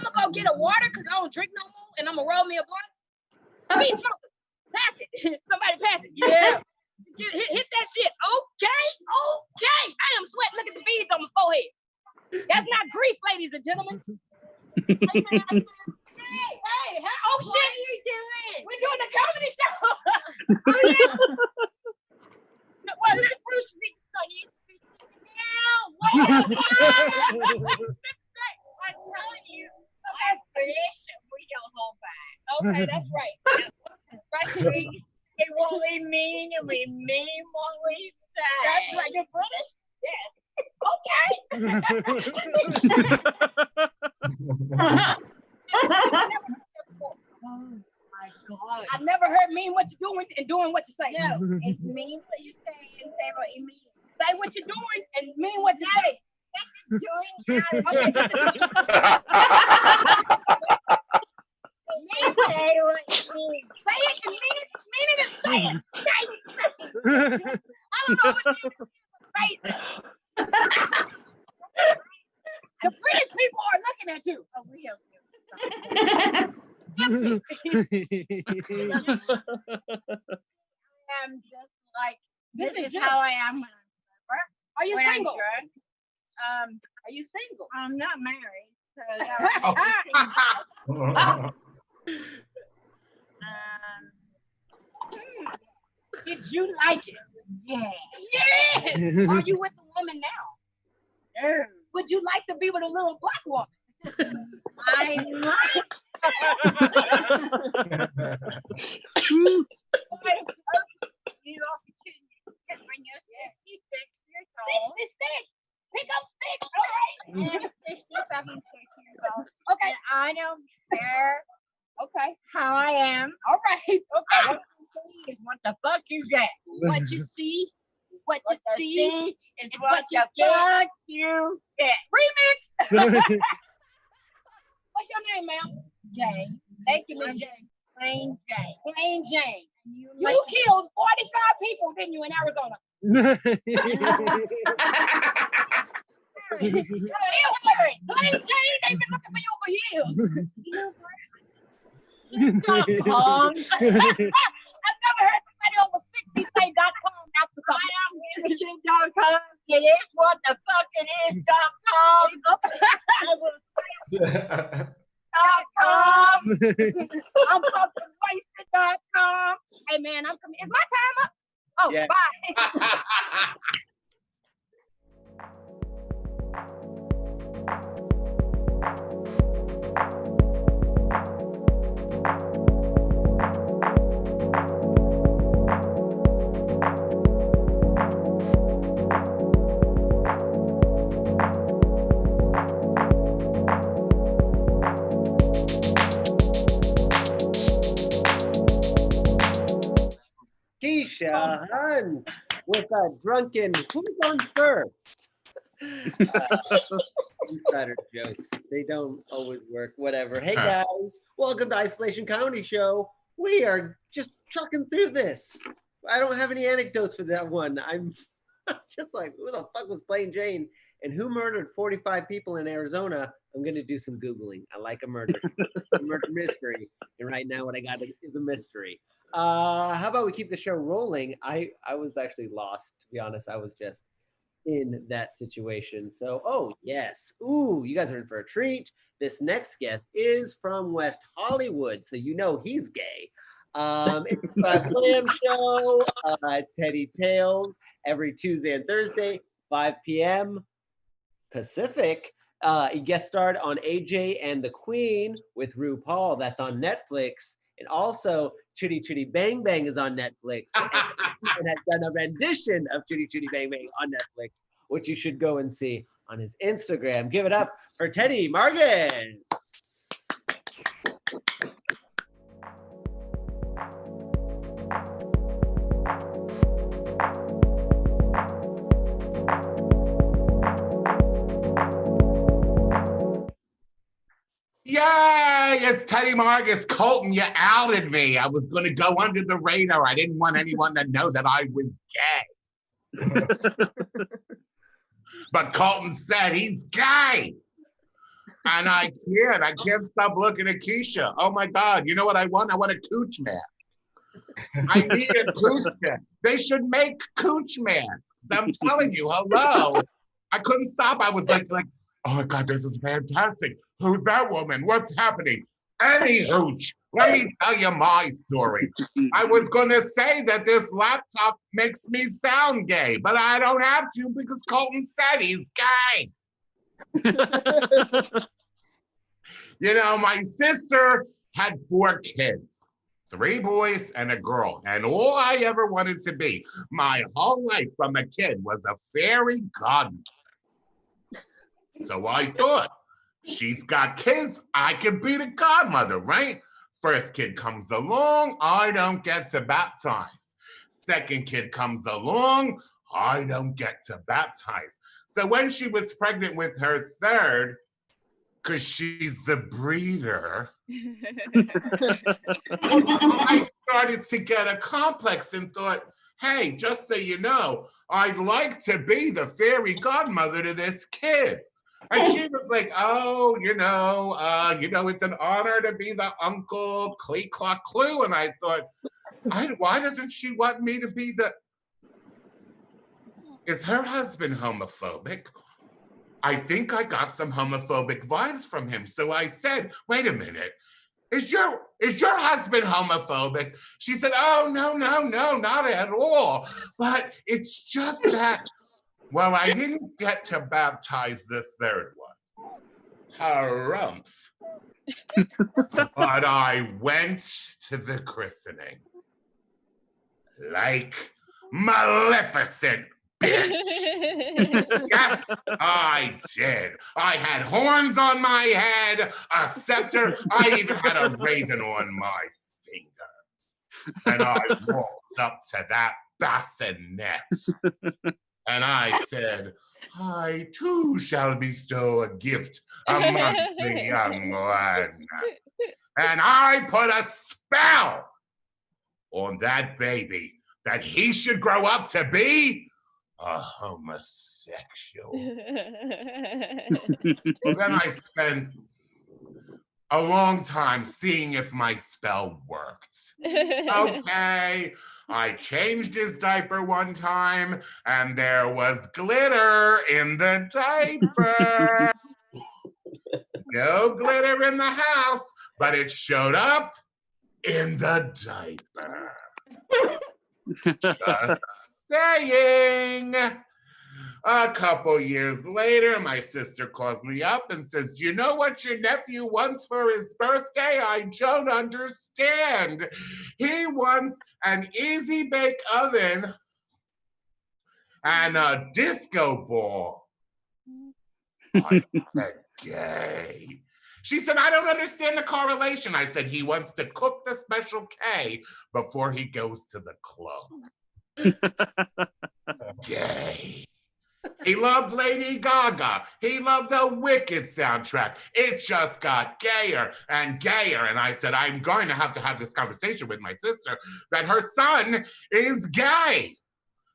gonna go get a water because I don't drink no more, and I'm gonna roll me a blunt. Be smoking. Pass it. Somebody pass it. Yeah. Hit that shit. Okay. I am sweating. Look at the beads on my forehead. That's not grease, ladies and gentlemen. Hey, oh shit! What are you doing? We're doing a comedy show. Oh yeah. Well, that's Bruce Lee. Now, I'm telling you, I'm British. We don't hold back. Okay, that's right. Right. Say what we mean, and we mean what we say. That's right. You're British? Yes. Okay. Oh my God. I've never heard mean what you're doing and doing what you say. No, it's mean what you say and say what you mean. Say what you're doing and mean what you say. That's doing. Okay. Say what you mean. Say it and mean it and say it. I don't know what you say. The British people are looking at you. Oh, we are. I'm just like this is how I am when I'm sober. Are you single? Are you single? I'm not married. Did you like it? Yeah. Yeah. Are you with a woman now? No. Would you like to be with a little black woman? I like Pick up sticks. All right. And 60 years old. Okay. I don't care. Okay. How I am. All right. Okay. What you see is what the fuck you get. What you see, what you see is is what the fuck you get. Remix. What's your name, ma'am? Jane. Thank you, Miss Jane. Plain Jane. Plain Jane. You killed 45 people, didn't you, in Arizona? Plain Jane, they've been looking for you for years. .com. I've never heard somebody over 60 say .com after something. .com. It is what the fuck it is. .com. .com. I'm fucking wasted.com. Hey man, I'm coming. Is my time up? Oh, Yeah. bye. Keisha Hunt with a drunken. Who's on first? Insider jokes. They don't always work. Whatever. Hey guys, welcome to Isolation Comedy Show. We are just trucking through this. I don't have any anecdotes for that one. I'm just like, who the fuck was Plain Jane? And who murdered 45 people in Arizona? I'm gonna do some Googling. I like a murder mystery. And right now what I got is a mystery. How about we keep the show rolling? I was actually lost, to be honest. I was just in that situation. So, oh yes. Ooh, you guys are in for a treat. This next guest is from West Hollywood, so you know he's gay. It's the Wham show, Teddy Tales, every Tuesday and Thursday, 5 p.m. Pacific. He guest starred on AJ and the Queen with RuPaul. That's on Netflix. And also, Chitty Chitty Bang Bang is on Netflix. And has done a rendition of Chitty Chitty Bang Bang on Netflix, which you should go and see on his Instagram. Give it up for Teddy Margus. Yay! It's Teddy Margus. Colton, you outed me. I was going to go under the radar. I didn't want anyone to know that I was gay. But Colton said he's gay. And I can't stop looking at Keisha. Oh my God, you know what I want? I want a cooch mask. I need a cooch mask. They should make cooch masks. I'm telling you, hello. I couldn't stop. I was like, oh my God, this is fantastic. Who's that woman? What's happening? Any hooch. Let me tell you my story. I was going to say that this laptop makes me sound gay, but I don't have to because Colton said he's gay. You know, my sister had 4 kids, 3 boys and a girl. And all I ever wanted to be my whole life from a kid was a fairy godmother. So I thought, she's got kids, I can be the godmother, right? First kid comes along, I don't get to baptize. Second kid comes along, I don't get to baptize. So when she was pregnant with her third, because she's the breeder, I started to get a complex and thought, hey, just so you know, I'd like to be the fairy godmother to this kid. And she was like, oh, it's an honor to be the uncle, clee clock clue. And I thought, why doesn't she want me to be the... Is her husband homophobic? I think I got some homophobic vibes from him. So I said, wait a minute, is your husband homophobic? She said, oh, no, not at all. But it's just that, well, I didn't get to baptize the third one. Harumph. But I went to the christening like Maleficent, bitch. Yes, I did. I had horns on my head, a scepter. I even had a raven on my finger. And I walked up to that bassinet. And I said, I too shall bestow a gift among the young one. And I put a spell on that baby that he should grow up to be a homosexual. Well, then I spent a long time seeing if my spell worked. Okay, I changed his diaper one time and there was glitter in the diaper. No glitter in the house, but it showed up in the diaper. Just saying. A couple years later, my sister calls me up and says, do you know what your nephew wants for his birthday? I don't understand. He wants an easy bake oven and a disco ball. I said, gay. She said, I don't understand the correlation. I said, he wants to cook the Special K before he goes to the club. Gay. He loved Lady Gaga. He loved the Wicked soundtrack. It just got gayer and gayer. And I said, I'm going to have this conversation with my sister that her son is gay.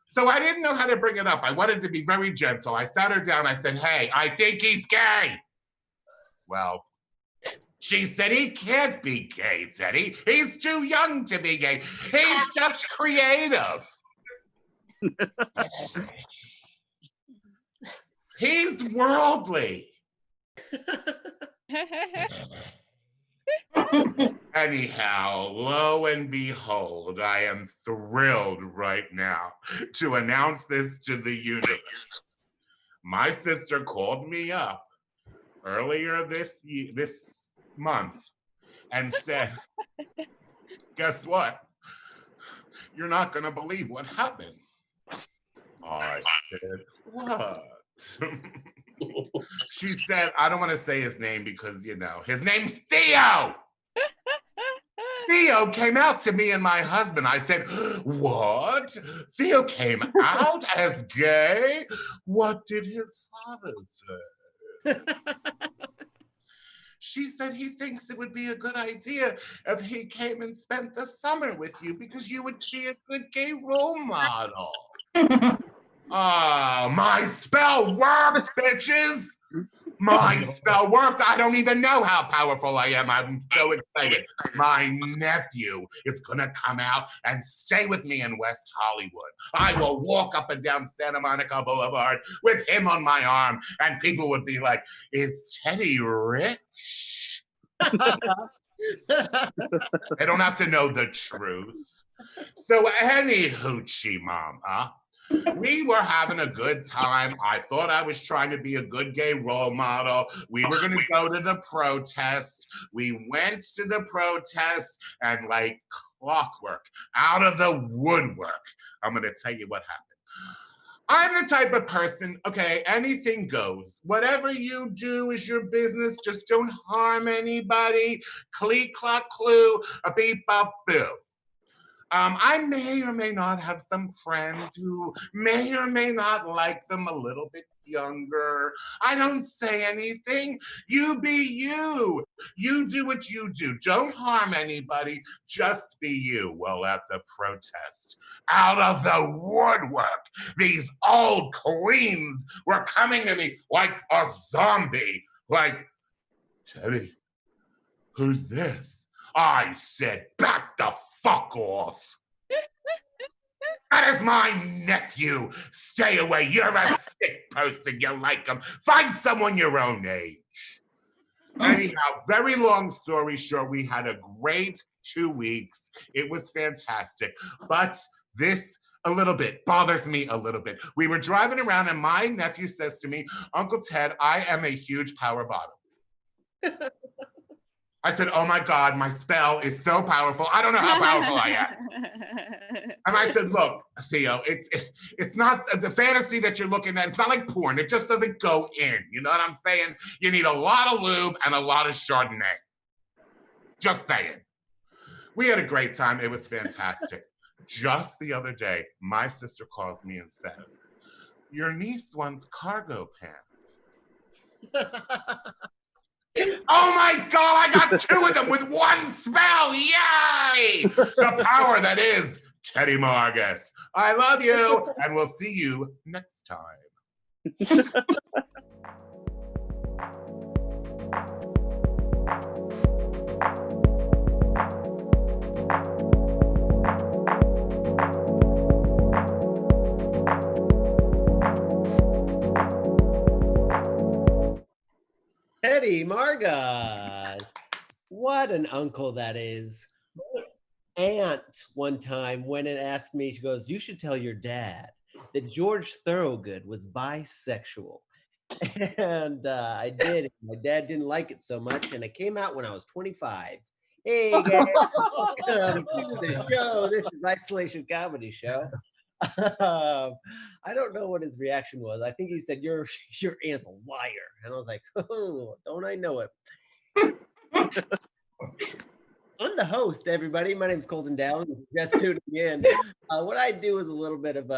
So I didn't know how to bring it up. I wanted to be very gentle. I sat her down. I said, hey, I think he's gay. Well, she said, he can't be gay, Teddy. He's too young to be gay. He's just creative. He's worldly. Anyhow, lo and behold, I am thrilled right now to announce this to the universe. My sister called me up earlier this month and said, guess what? You're not gonna believe what happened. I said, what? She said, I don't want to say his name because, you know, his name's Theo. Theo came out to me and my husband. I said, what? Theo came out as gay? What did his father say? She said he thinks it would be a good idea if he came and spent the summer with you because you would be a good gay role model. Oh, my spell worked, bitches. My spell worked. I don't even know how powerful I am. I'm so excited. My nephew is gonna come out and stay with me in West Hollywood. I will walk up and down Santa Monica Boulevard with him on my arm, and people would be like, is Teddy rich? They don't have to know the truth. So any hoochie mama, we were having a good time. I thought I was trying to be a good gay role model. We were going to go to the protest. We went to the protest and like clockwork, out of the woodwork, I'm going to tell you what happened. I'm the type of person, okay, anything goes. Whatever you do is your business. Just don't harm anybody. Clee, clock, clue, a beep, bop, boo. I may or may not have some friends who may or may not like them a little bit younger. I don't say anything. You be you. You do what you do. Don't harm anybody. Just be you. Well, at the protest, out of the woodwork, these old queens were coming to me like a zombie. Like, Teddy, who's this? I said, back the fuck off. That is my nephew. Stay away. You're a sick person. You like him. Find someone your own age. Anyhow, very long story short, we had a great 2 weeks. It was fantastic. But this a little bit bothers me a little bit. We were driving around and my nephew says to me, Uncle Ted, I am a huge power bottom. I said, oh my God, my spell is so powerful. I don't know how powerful I am. And I said, look, Theo, it's not the fantasy that you're looking at. It's not like porn. It just doesn't go in. You know what I'm saying? You need a lot of lube and a lot of Chardonnay. Just saying. We had a great time. It was fantastic. Just the other day, my sister calls me and says, your niece wants cargo pants. Oh my God, I got 2 of them with one spell. Yay! The power that is Teddy Margus. I love you, and we'll see you next time. Teddy Margus. What an uncle that is. My aunt one time went and asked me, she goes, you should tell your dad that George Thorogood was bisexual. And I did. My dad didn't like it so much, and it came out when I was 25. Hey guys, welcome to the show. This is Isolation Comedy Show. I don't know what his reaction was. I think he said, your aunt's a liar. And I was like, oh, don't I know it? I'm the host, everybody. My name is Colton Dowling. Just tuning in. What I do is a little bit of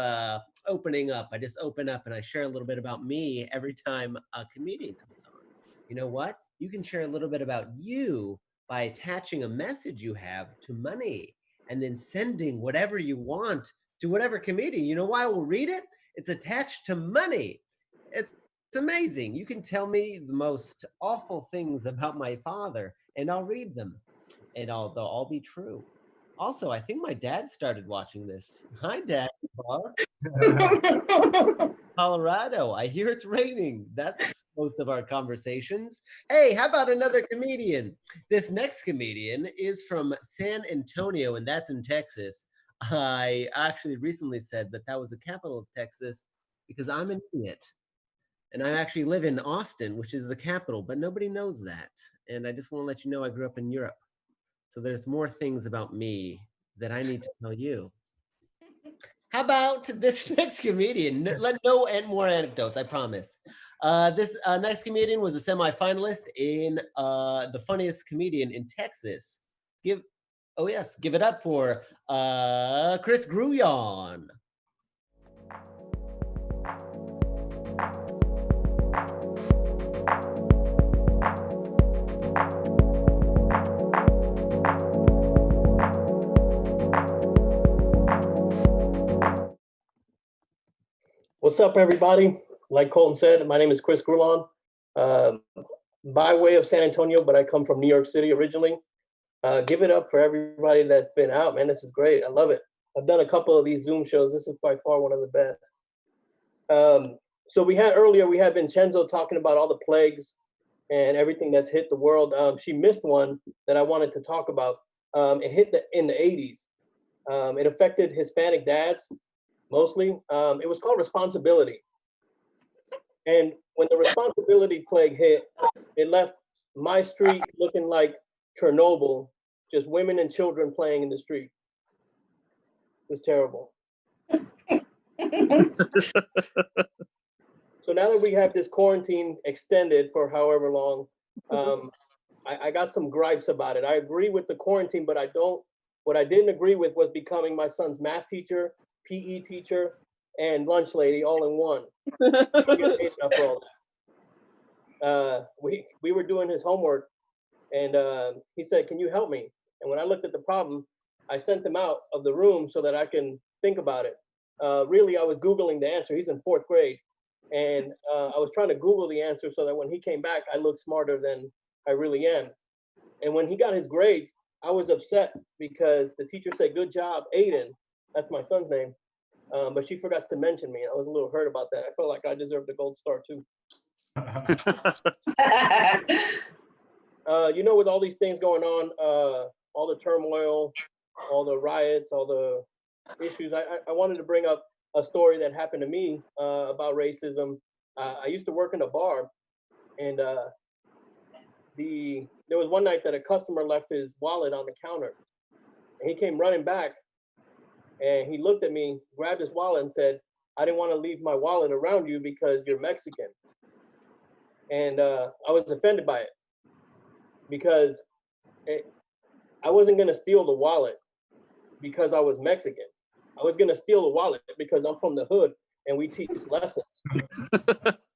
opening up. I just open up and I share a little bit about me every time a comedian comes on. You know what? You can share a little bit about you by attaching a message you have to money and then sending whatever you want to whatever comedian. You know why we'll read it? It's attached to money. It's amazing. You can tell me the most awful things about my father and I'll read them. And they'll all be true. Also, I think my dad started watching this. Hi, Dad. Colorado. I hear it's raining. That's most of our conversations. Hey, how about another comedian? This next comedian is from San Antonio, and that's in Texas. I actually recently said that that was the capital of Texas because I'm an idiot. And I actually live in Austin, which is the capital, but nobody knows that. And I just want to let you know I grew up in Europe. So there's more things about me that I need to tell you. How about this next comedian? No and more anecdotes, I promise. This next comedian was a semifinalist in the funniest comedian in Texas. Give it up for Chris Gruyon. What's up, everybody? Like Colton said, my name is Chris Grulon, by way of San Antonio, but I come from New York City originally. Give it up for everybody that's been out, man. This is great. I love it. I've done a couple of these Zoom shows. This is by far one of the best. So we had Vincenzo talking about all the plagues and everything that's hit the world. She missed one that I wanted to talk about. It hit in the 80s. It affected Hispanic dads. Mostly, it was called responsibility. And when the responsibility plague hit, it left my street looking like Chernobyl, just women and children playing in the street. It was terrible. So now that we have this quarantine extended for however long, I got some gripes about it. I agree with the quarantine, but what I didn't agree with was becoming my son's math teacher, PE teacher, and lunch lady all in one. We were doing his homework, and he said, "Can you help me?" And when I looked at the problem, I sent him out of the room so that I can think about it. Really, I was Googling the answer. He's in 4th grade, and I was trying to Google the answer so that when he came back, I looked smarter than I really am. And when he got his grades, I was upset because the teacher said, "Good job, Aiden." That's my son's name. But she forgot to mention me. I was a little hurt about that. I felt like I deserved a gold star too. With all these things going on, all the turmoil, all the riots, all the issues, I wanted to bring up a story that happened to me about racism. I used to work in a bar, and there was one night that a customer left his wallet on the counter, and he came running back, and he looked at me, grabbed his wallet, and said, "I didn't want to leave my wallet around you because you're Mexican." And I was offended by it because I wasn't gonna steal the wallet because I was Mexican. I was gonna steal the wallet because I'm from the hood and we teach lessons.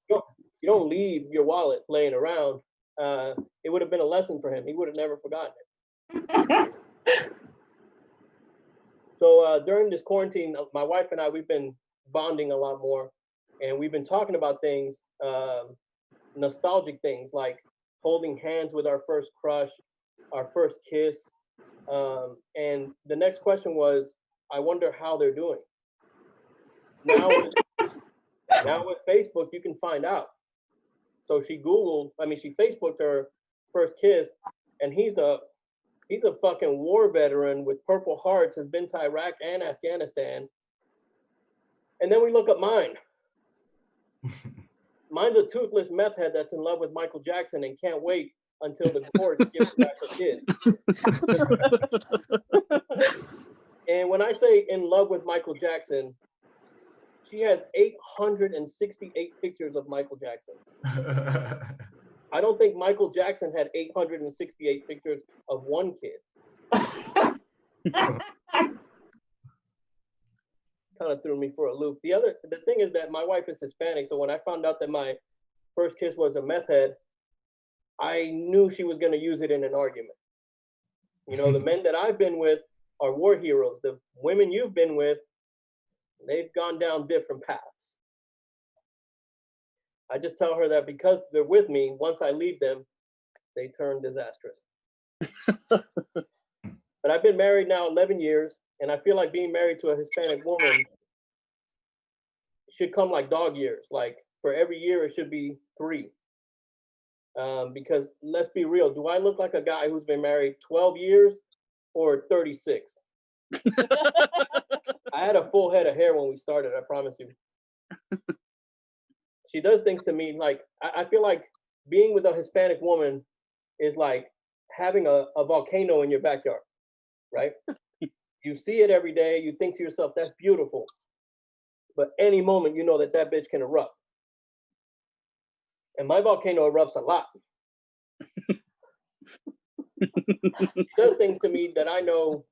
You don't leave your wallet laying around. It would have been a lesson for him. He would have never forgotten it. So during this quarantine, my wife and I, we've been bonding a lot more, and we've been talking about things, nostalgic things like holding hands with our first crush, our first kiss. And the next question was, I wonder how they're doing. Now with Facebook, you can find out. So she Facebooked her first kiss, and he's a fucking war veteran with Purple Hearts, has been to Iraq and Afghanistan. And then we look up mine. Mine's a toothless meth head that's in love with Michael Jackson and can't wait until the court gives back her kid. And when I say in love with Michael Jackson, she has 868 pictures of Michael Jackson. I don't think Michael Jackson had 868 pictures of one kid. Kind of threw me for a loop. The thing is that my wife is Hispanic, so when I found out that my first kiss was a meth head, I knew she was going to use it in an argument. You know, the men that I've been with are war heroes. The women you've been with, they've gone down different paths. I just tell her that because they're with me, once I leave them, they turn disastrous. But I've been married now 11 years, and I feel like being married to a Hispanic woman should come like dog years. Like for every year, it should be 3. Because let's be real, do I look like a guy who's been married 12 years or 36? I had a full head of hair when we started, I promise you. She does things to me like, I feel like being with a Hispanic woman is like having a volcano in your backyard, right? You see it every day, you think to yourself, that's beautiful. But any moment, you know that bitch can erupt. And my volcano erupts a lot. She does things to me that I know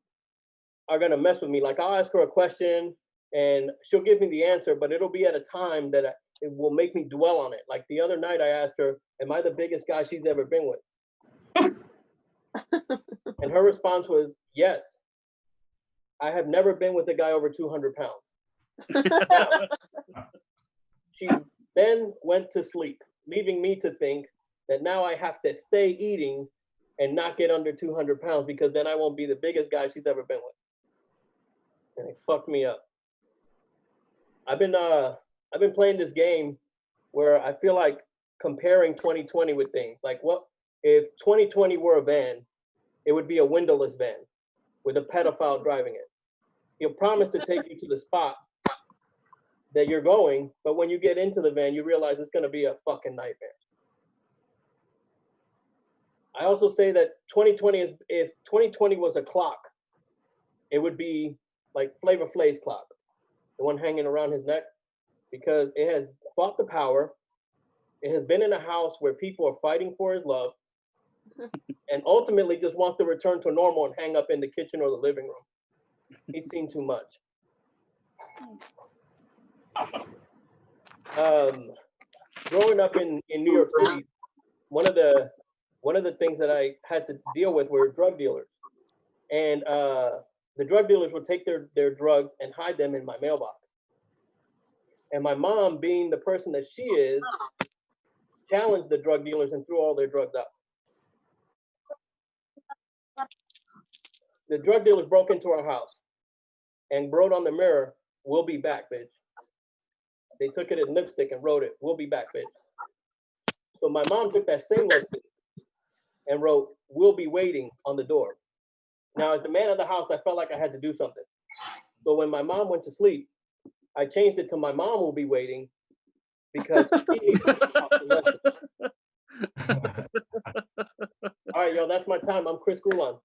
are gonna mess with me. Like I'll ask her a question and she'll give me the answer, but it'll be at a time that it will make me dwell on it. Like the other night I asked her, am I the biggest guy she's ever been with? And her response was, yes. I have never been with a guy over 200 pounds. Now, she then went to sleep, leaving me to think that now I have to stay eating and not get under 200 pounds because then I won't be the biggest guy she's ever been with. And it fucked me up. I've been playing this game where I feel like comparing 2020 with things. Like what if 2020 were a van, it would be a windowless van with a pedophile driving it. He'll promise to take you to the spot that you're going, but when you get into the van, you realize it's gonna be a fucking nightmare. I also say that 2020 is, if 2020 was a clock, it would be like Flavor Flav's clock, the one hanging around his neck, because it has fought the power. It has been in a house where people are fighting for his love and ultimately just wants to return to normal and hang up in the kitchen or the living room. He's seen too much. Growing up in New York City, one of the things that I had to deal with were drug dealers. And the drug dealers would take their drugs and hide them in my mailbox. And my mom, being the person that she is, challenged the drug dealers and threw all their drugs out. The drug dealers broke into our house and wrote on the mirror, "We'll be back, bitch." They took it in lipstick and wrote it, "We'll be back, bitch." So my mom took that same lipstick and wrote, "We'll be waiting" on the door. Now, as the man of the house, I felt like I had to do something. So when my mom went to sleep, I changed it to "My mom will be waiting" because she needs to stop the lesson. All right, yo, that's my time. I'm Chris Goulon.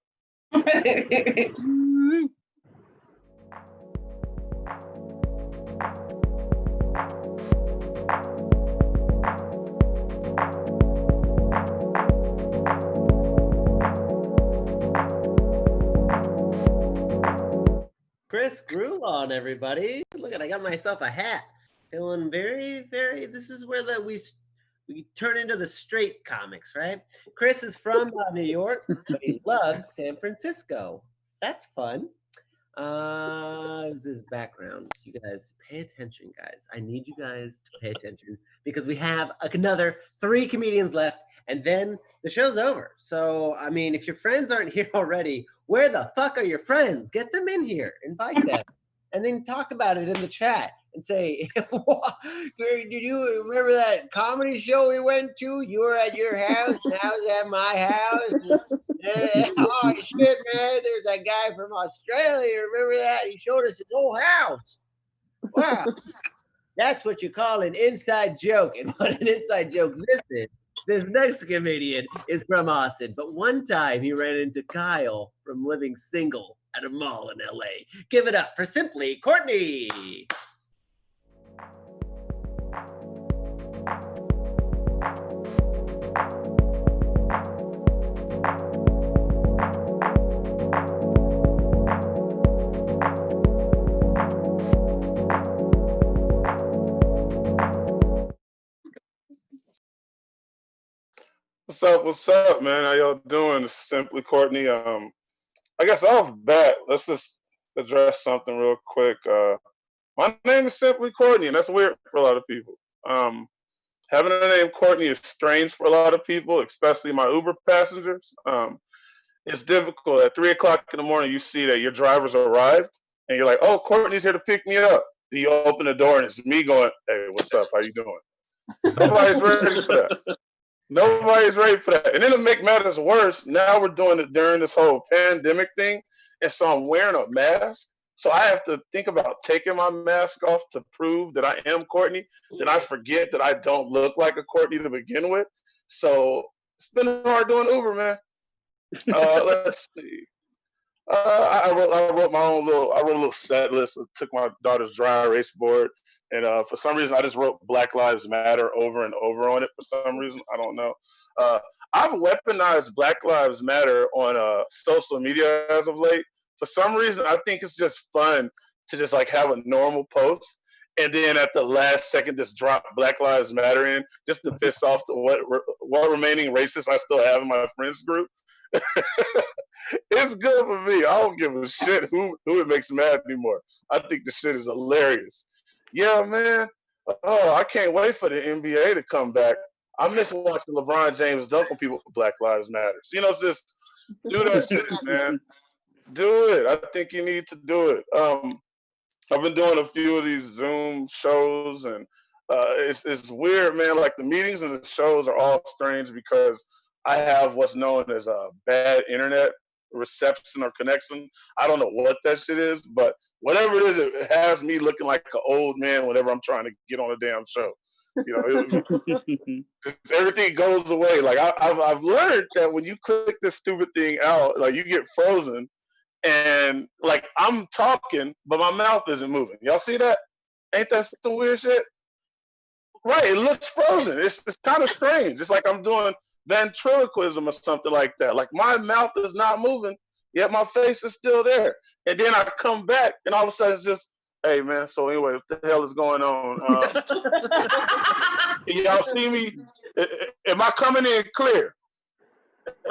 Chris Grulon, everybody. Look at, I got myself a hat. Feeling very, very. This is where we turn into the straight comics, right? Chris is from New York, but he loves San Francisco. That's fun. This is his background. You guys pay attention, guys. I need you guys to pay attention because we have another 3 comedians left, and then the show's over. So, I mean, if your friends aren't here already, where the fuck are your friends? Get them in here, invite them, and then talk about it in the chat and say, did you remember that comedy show we went to? You were at your house, and I was at my house. Oh shit, man! There's that guy from Australia. Remember that? He showed us his whole house. Wow, that's what you call an inside joke. And what an inside joke this is. This next comedian is from Austin, but one time he ran into Kyle from living single at a mall in LA. Give it up for Simply Courtney. What's up, man? How y'all doing? This is Simply Courtney. I guess off bat, let's just address something real quick. My name is Simply Courtney, and that's weird for a lot of people. Having a name Courtney is strange for a lot of people, especially my Uber passengers. It's difficult. At 3 o'clock in the morning, you see that your driver's arrived, and you're like, "Oh, Courtney's here to pick me up." Then you open the door, and it's me going, "Hey, what's up? How you doing?" Nobody's ready for that. Nobody's ready for that. And then to make matters worse, now we're doing it during this whole pandemic thing. And so I'm wearing a mask. So I have to think about taking my mask off to prove that I am Courtney. Then I forget that I don't look like a Courtney to begin with. So it's been hard doing Uber, man. Let's see. I wrote my own I wrote a little set list. I took my daughter's dry erase board, and for some reason I just wrote Black Lives Matter over and over on it. For some reason, I don't know. I've weaponized Black Lives Matter on social media as of late. For some reason, I think it's just fun to just like have a normal post, and then at the last second just drop Black Lives Matter in, just to piss off the what remaining racists I still have in my friends group. It's good for me. I don't give a shit who it makes mad anymore. I think the shit is hilarious. Yeah, man. Oh, I can't wait for the NBA to come back. I miss watching LeBron James dunk on people for Black Lives Matter. So, you know, it's just do that shit, man. Do it. I think you need to do it. I've been doing a few of these Zoom shows, and it's weird, man. Like the meetings and the shows are all strange because I have what's known as a bad internet reception or connection. I don't know what that shit is, but whatever it is, it has me looking like an old man whenever I'm trying to get on a damn show. You know, everything goes away. Like I've learned that when you click this stupid thing out, like you get frozen, and like I'm talking, but my mouth isn't moving. Y'all see that? Ain't that some weird shit? Right, it looks frozen. It's kind of strange. It's like I'm doing ventriloquism or something like that. Like my mouth is not moving, yet my face is still there. And then I come back, and all of a sudden it's just, hey man. So anyway, what the hell is going on? Y'all see me? Am I coming in clear?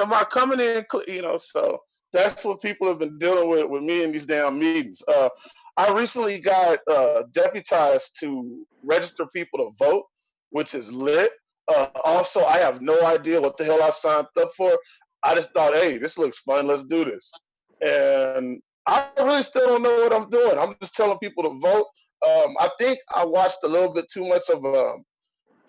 Am I coming in clear? You know, so that's what people have been dealing with me in these damn meetings. I recently got deputized to register people to vote, which is lit. Also, I have no idea what the hell I signed up for. I just thought, hey, this looks fun. Let's do this. And I really still don't know what I'm doing. I'm just telling people to vote. I think I watched a little bit too much of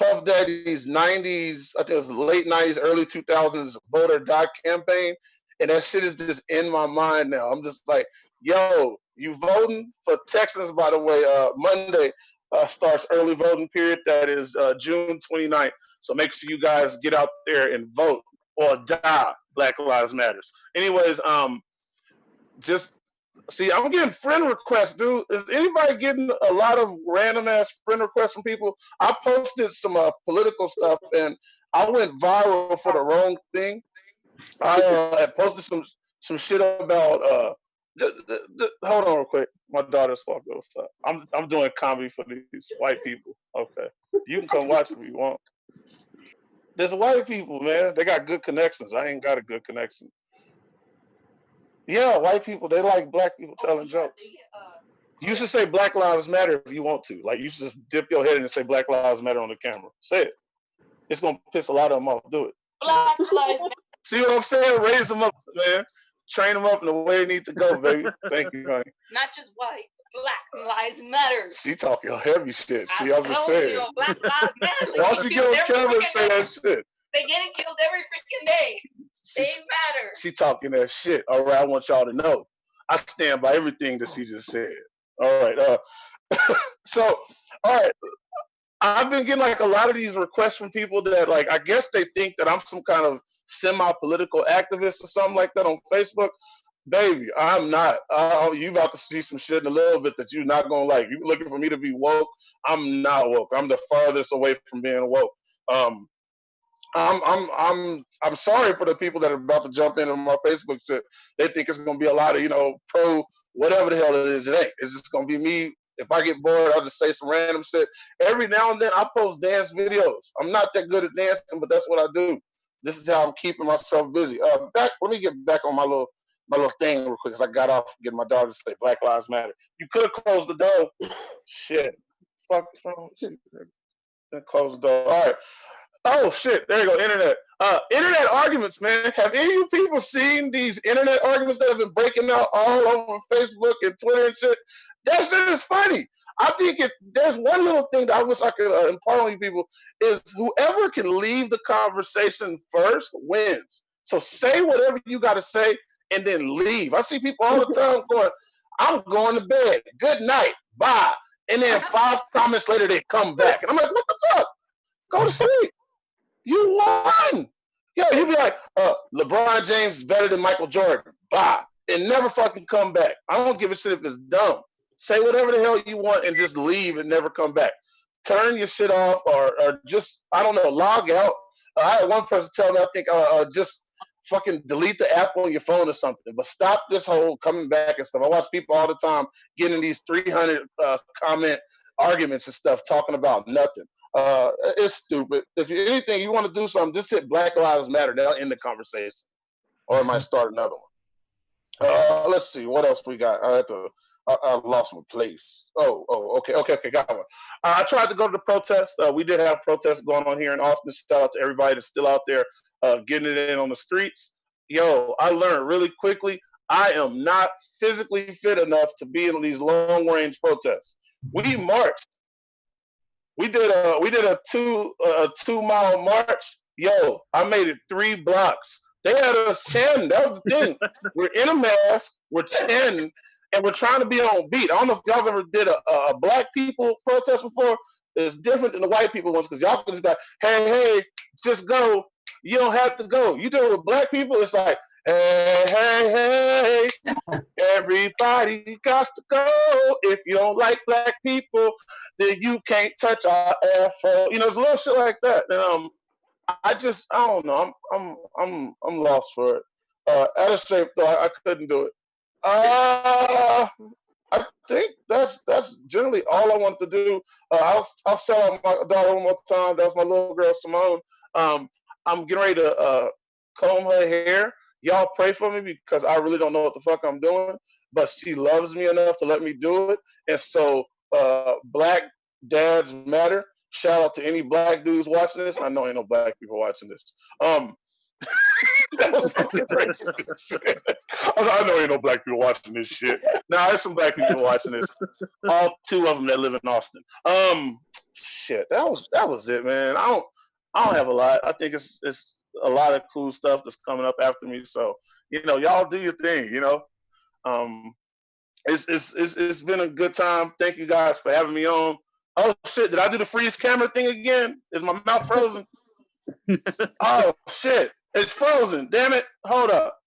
Puff Daddy's 90s, I think it was late 90s, early 2000s Vote or Die campaign. And that shit is just in my mind now. I'm just like, yo, you voting for Texans, by the way, Monday. starts early voting period. That is June 29th. So make sure you guys get out there and vote or die. Black Lives Matters. Anyways, just see, I'm getting friend requests, dude. Is anybody getting a lot of random ass friend requests from people? I posted some political stuff and I went viral for the wrong thing. I had posted some shit about hold on real quick. My daughter's walking outside. I'm doing comedy for these white people. Okay, you can come watch if you want. There's white people, man. They got good connections. I ain't got a good connection. Yeah, white people, they like black people telling jokes. You should say Black Lives Matter if you want to. Like, you should just dip your head in and say Black Lives Matter on the camera. Say it. It's going to piss a lot of them off. Do it. Black Lives Matter. See what I'm saying? Raise them up, man. Train them up in the way they need to go, baby. Thank you, honey. Not just white. Black Lives Matter. She talking heavy shit. See, I was just saying. Black Lives Matter. Why don't you get on camera and say that shit? They getting killed every freaking day. They matter. She talking that shit. All right, I want y'all to know. I stand by everything that she just said. All right. So, all right. I've been getting like a lot of these requests from people that like, I guess they think that I'm some kind of semi-political activist or something like that on Facebook. Baby, I'm not. You about to see some shit in a little bit that you're not gonna like. You looking for me to be woke? I'm not woke. I'm the farthest away from being woke. I'm sorry for the people that are about to jump in on my Facebook shit. They think it's gonna be a lot of, pro whatever the hell it is. It ain't. It's just gonna be me. If I get bored, I'll just say some random shit. Every now and then I post dance videos. I'm not that good at dancing, but that's what I do. This is how I'm keeping myself busy. Let me get back on my little thing real quick, because I got off getting my daughter to say Black Lives Matter. You could have closed the door. Shit. Fuck wrong. Close the door. All right. Oh shit, there you go, internet. Internet arguments, man. Have any of you people seen these internet arguments that have been breaking out all over Facebook and Twitter and shit? That shit is funny. I think there's one little thing that I wish I could impart on you people is whoever can leave the conversation first wins. So say whatever you got to say and then leave. I see people all the time going, I'm going to bed. Good night. Bye. And then 5 comments later, they come back. And I'm like, what the fuck? Go to sleep. You won. Yo, you'd be like, LeBron James is better than Michael Jordan. Bye. And never fucking come back. I don't give a shit if it's dumb. Say whatever the hell you want and just leave and never come back. Turn your shit off or just, I don't know, log out. I had one person tell me, I think, just fucking delete the app on your phone or something. But stop this whole coming back and stuff. I watch people all the time getting these 300 comment arguments and stuff talking about nothing. It's stupid. If anything, you want to do something, just hit Black Lives Matter. They'll end the conversation. Or it might start another one. Let's see. What else we got? I lost my place. Okay, got one. I tried to go to the protest. We did have protests going on here in Austin. Shout out to everybody that's still out there getting it in on the streets. Yo, I learned really quickly, I am not physically fit enough to be in these long-range protests. We marched. We did a 2-mile march. Yo, I made it 3 blocks. They had us chanting. That was the thing. We're in a mask. We're chanting, and we're trying to be on beat. I don't know if y'all ever did a black people protest before. It's different than the white people ones because y'all can just be like, hey, just go. You don't have to go. You do it with black people, it's like, hey, everybody got to go. If you don't like black people, then you can't touch our afro. It's a little shit like that. And I don't know. I'm lost for it. Out of shape though, I couldn't do it. I think that's generally all I want to do. I'll shout out my daughter one more time. That's my little girl Simone. I'm getting ready to comb her hair. Y'all pray for me because I really don't know what the fuck I'm doing, but she loves me enough to let me do it. And so, Black Dads Matter. Shout out to any black dudes watching this. I know ain't no black people watching this. That was fucking racist. I know ain't no black people watching this shit. Now there's some black people watching this. All 2 of them that live in Austin. Shit, that was it, man. I don't have a lot. I think it's a lot of cool stuff that's coming up after me. So, y'all do your thing, It's been a good time. Thank you guys for having me on. Oh shit! Did I do the freeze camera thing again? Is my mouth frozen? Oh shit! It's frozen. Damn it! Hold up,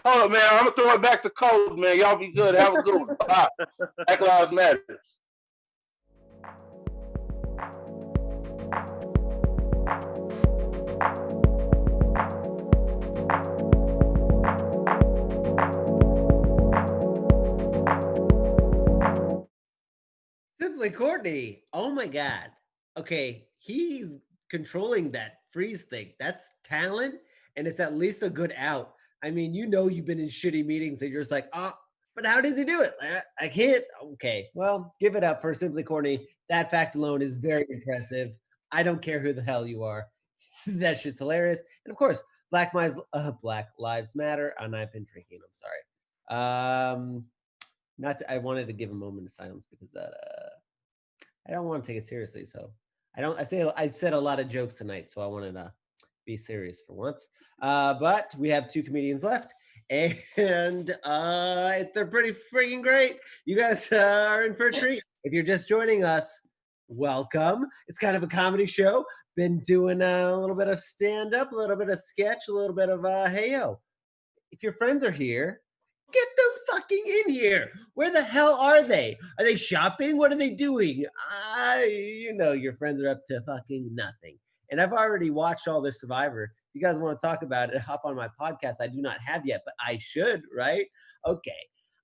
man. I'm gonna throw it back to cold, man. Y'all be good. Have a good one. Bye. Black Lives Matters. Simply Courtney. Oh my God. Okay, he's controlling that freeze thing. That's talent, and it's at least a good out. I mean, you know, you've been in shitty meetings and you're just like, oh, but how does he do it? I can't. Okay, well, give it up for Simply Courtney. That fact alone is very impressive. I don't care who the hell you are. That shit's hilarious. And of course, Black Lives Matter. And I've been drinking. I'm sorry. Not. I wanted to give a moment of silence because that. I don't want to take it seriously, so I don't. I've said a lot of jokes tonight, so I wanted to be serious for once. But we have 2 comedians left, and they're pretty freaking great. You guys are in for a treat. If you're just joining us, welcome. It's kind of a comedy show. Been doing a little bit of stand-up, a little bit of sketch, a little bit of hey-yo. If your friends are here, get them fucking in here. Where the hell are they? Are they shopping? What are they doing? You know your friends are up to fucking nothing. And I've already watched all this Survivor. If you guys want to talk about it, hop on my podcast. I do not have yet, but I should, right? Okay.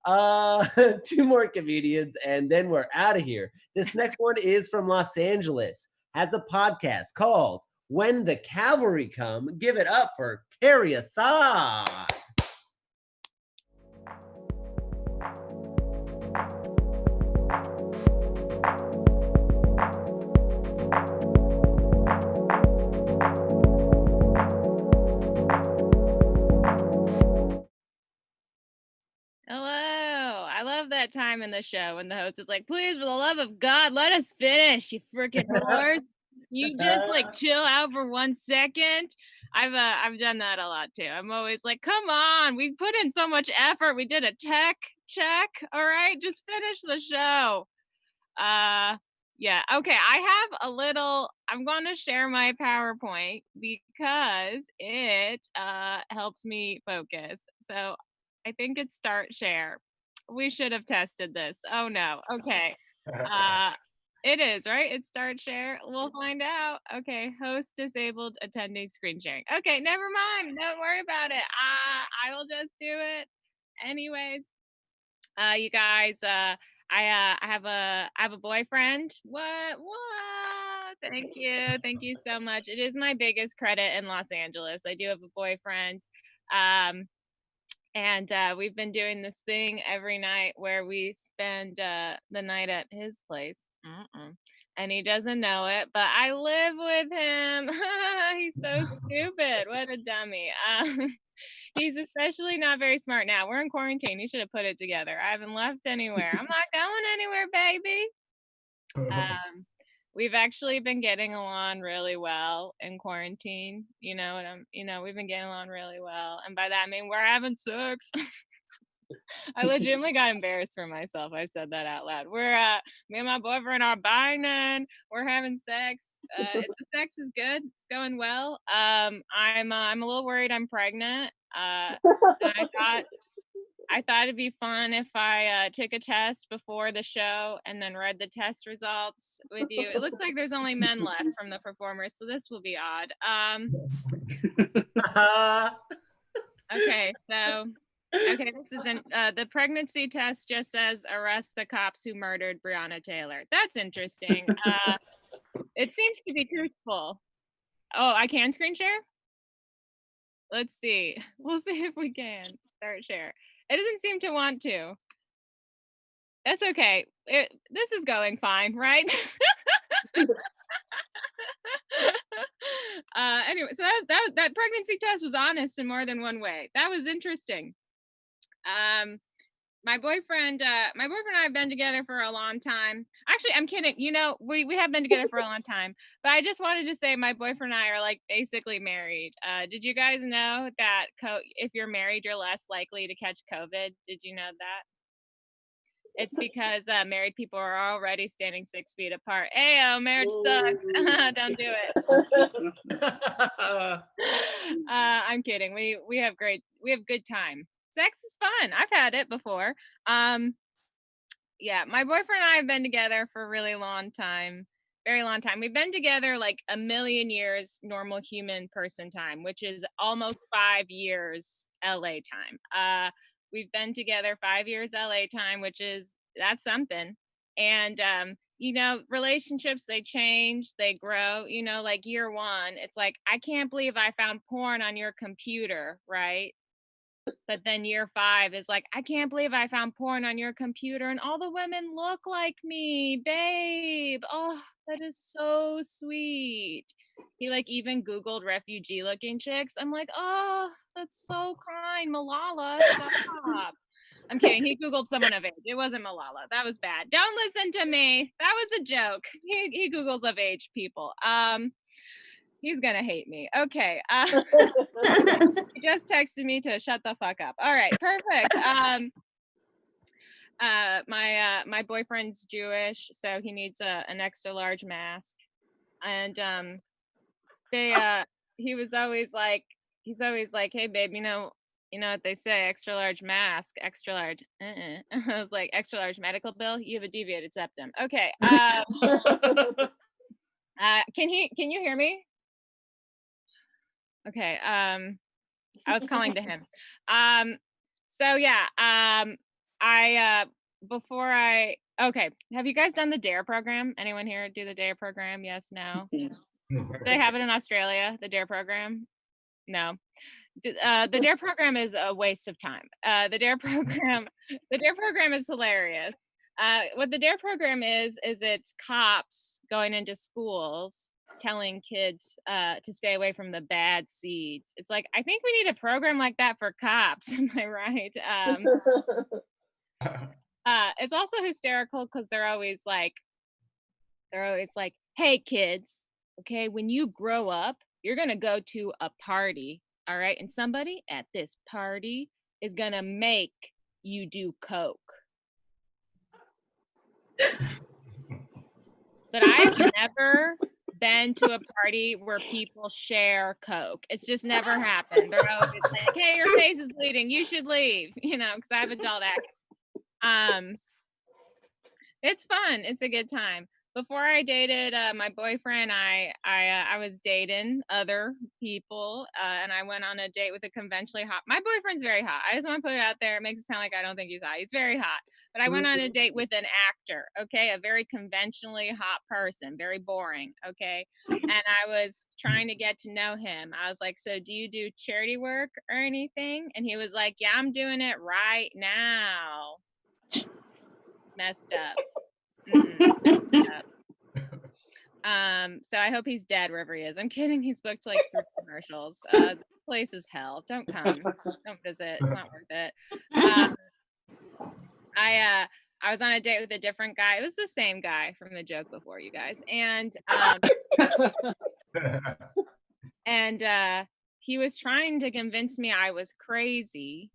2 more comedians, and then we're out of here. This next one is from Los Angeles. Has a podcast called When the Cavalry Come. Give it up for Carrie Assad. Hello. I love that time in the show when the host is like, please, for the love of God, let us finish, you freaking whores. You just like chill out for 1 second. I've done that a lot too. I'm always like, come on, we put in so much effort. We did a tech check. All right, just finish the show. Yeah, okay. I'm going to share my PowerPoint because it helps me focus. So I think it's start share. We should have tested this. Oh no. Okay. It is, right? It's start share. We'll find out. Okay. Host disabled attending screen sharing. Okay, never mind. Don't worry about it. I will just do it. Anyways, you guys, I have a boyfriend. What? Thank you so much. It is my biggest credit in Los Angeles. I do have a boyfriend. And we've been doing this thing every night where we spend the night at his place. And he doesn't know it, but I live with him. He's so stupid. What a dummy. He's especially not very smart now. We're in quarantine. He should have put it together. I haven't left anywhere. I'm not going anywhere, baby. We've actually been getting along really well in quarantine. We've been getting along really well. And by that, I mean, we're having sex. I legitimately got embarrassed for myself. I said that out loud. Me and my boyfriend are binding. We're having sex. The sex is good. It's going well. I'm a little worried I'm pregnant. I thought it'd be fun if I took a test before the show and then read the test results with you. It looks like there's only men left from the performers, so this will be odd. Okay, this is the pregnancy test just says arrest the cops who murdered Breonna Taylor. That's interesting. It seems to be truthful. Oh, I can screen share? Let's see. We'll see if we can start share. It doesn't seem to want to. That's okay. This is going fine, right? Anyway, so that pregnancy test was honest in more than one way. That was interesting. My boyfriend and I have been together for a long time. Actually, I'm kidding. We have been together for a long time. But I just wanted to say my boyfriend and I are like basically married. Did you guys know that if you're married, you're less likely to catch COVID? Did you know that? It's because married people are already standing 6 feet apart. Ayo, marriage sucks. Don't do it. I'm kidding. We have good time. Sex is fun. I've had it before. Yeah, my boyfriend and I have been together for a really long time. Very long time. We've been together like a million years normal human person time, which is almost 5 years LA time. We've been together 5 years LA time, that's something. And relationships, they change, they grow. Like year one, it's like, I can't believe I found porn on your computer, right? But then year 5 is like, I can't believe I found porn on your computer and all the women look like me, babe. Oh, that is so sweet. He like even Googled refugee looking chicks. I'm like, oh, that's so kind. Malala, stop. I'm kidding. He Googled someone of age. It wasn't Malala. That was bad. Don't listen to me. That was a joke. He Googles of age people. He's gonna hate me. Okay. He just texted me to shut the fuck up. All right, perfect. My boyfriend's Jewish, so he needs an extra large mask. And he's always like, hey babe, you know what they say, extra large mask, extra large. I was like, extra large medical bill. You have a deviated septum. Okay. Can you hear me? Okay. I was calling to him. So yeah, okay. Have you guys done the DARE program? Anyone here do the DARE program? Yes, no? Do they have it in Australia, the DARE program? No. The DARE program is a waste of time. The DARE program is hilarious. What the DARE program is it's cops going into schools telling kids to stay away from the bad seeds. It's like, I think we need a program like that for cops. Am I right? It's also hysterical because they're always like, hey kids, okay, when you grow up, you're gonna go to a party, all right? And somebody at this party is gonna make you do coke. But I've never been to a party where people share coke. It's just never happened. They're always like, hey, your face is bleeding, you should leave, because I have adult acne. It's fun. It's a good time. Before I dated my boyfriend, I was dating other people, and I went on a date with a conventionally hot. My boyfriend's very hot. I just want to put it out there. It makes it sound like I don't think he's hot. He's very hot. But I went on a date with an actor, okay, a very conventionally hot person, very boring, okay. And I was trying to get to know him. I was like, so do you do charity work or anything? And he was like, yeah, I'm doing it right now. Messed up. Messed up. So I hope he's dead wherever he is. I'm kidding. He's booked like 3 commercials. The place is hell. Don't come. Don't visit. It's not worth it. I was on a date with a different guy. It was the same guy from the joke before, you guys. And he was trying to convince me I was crazy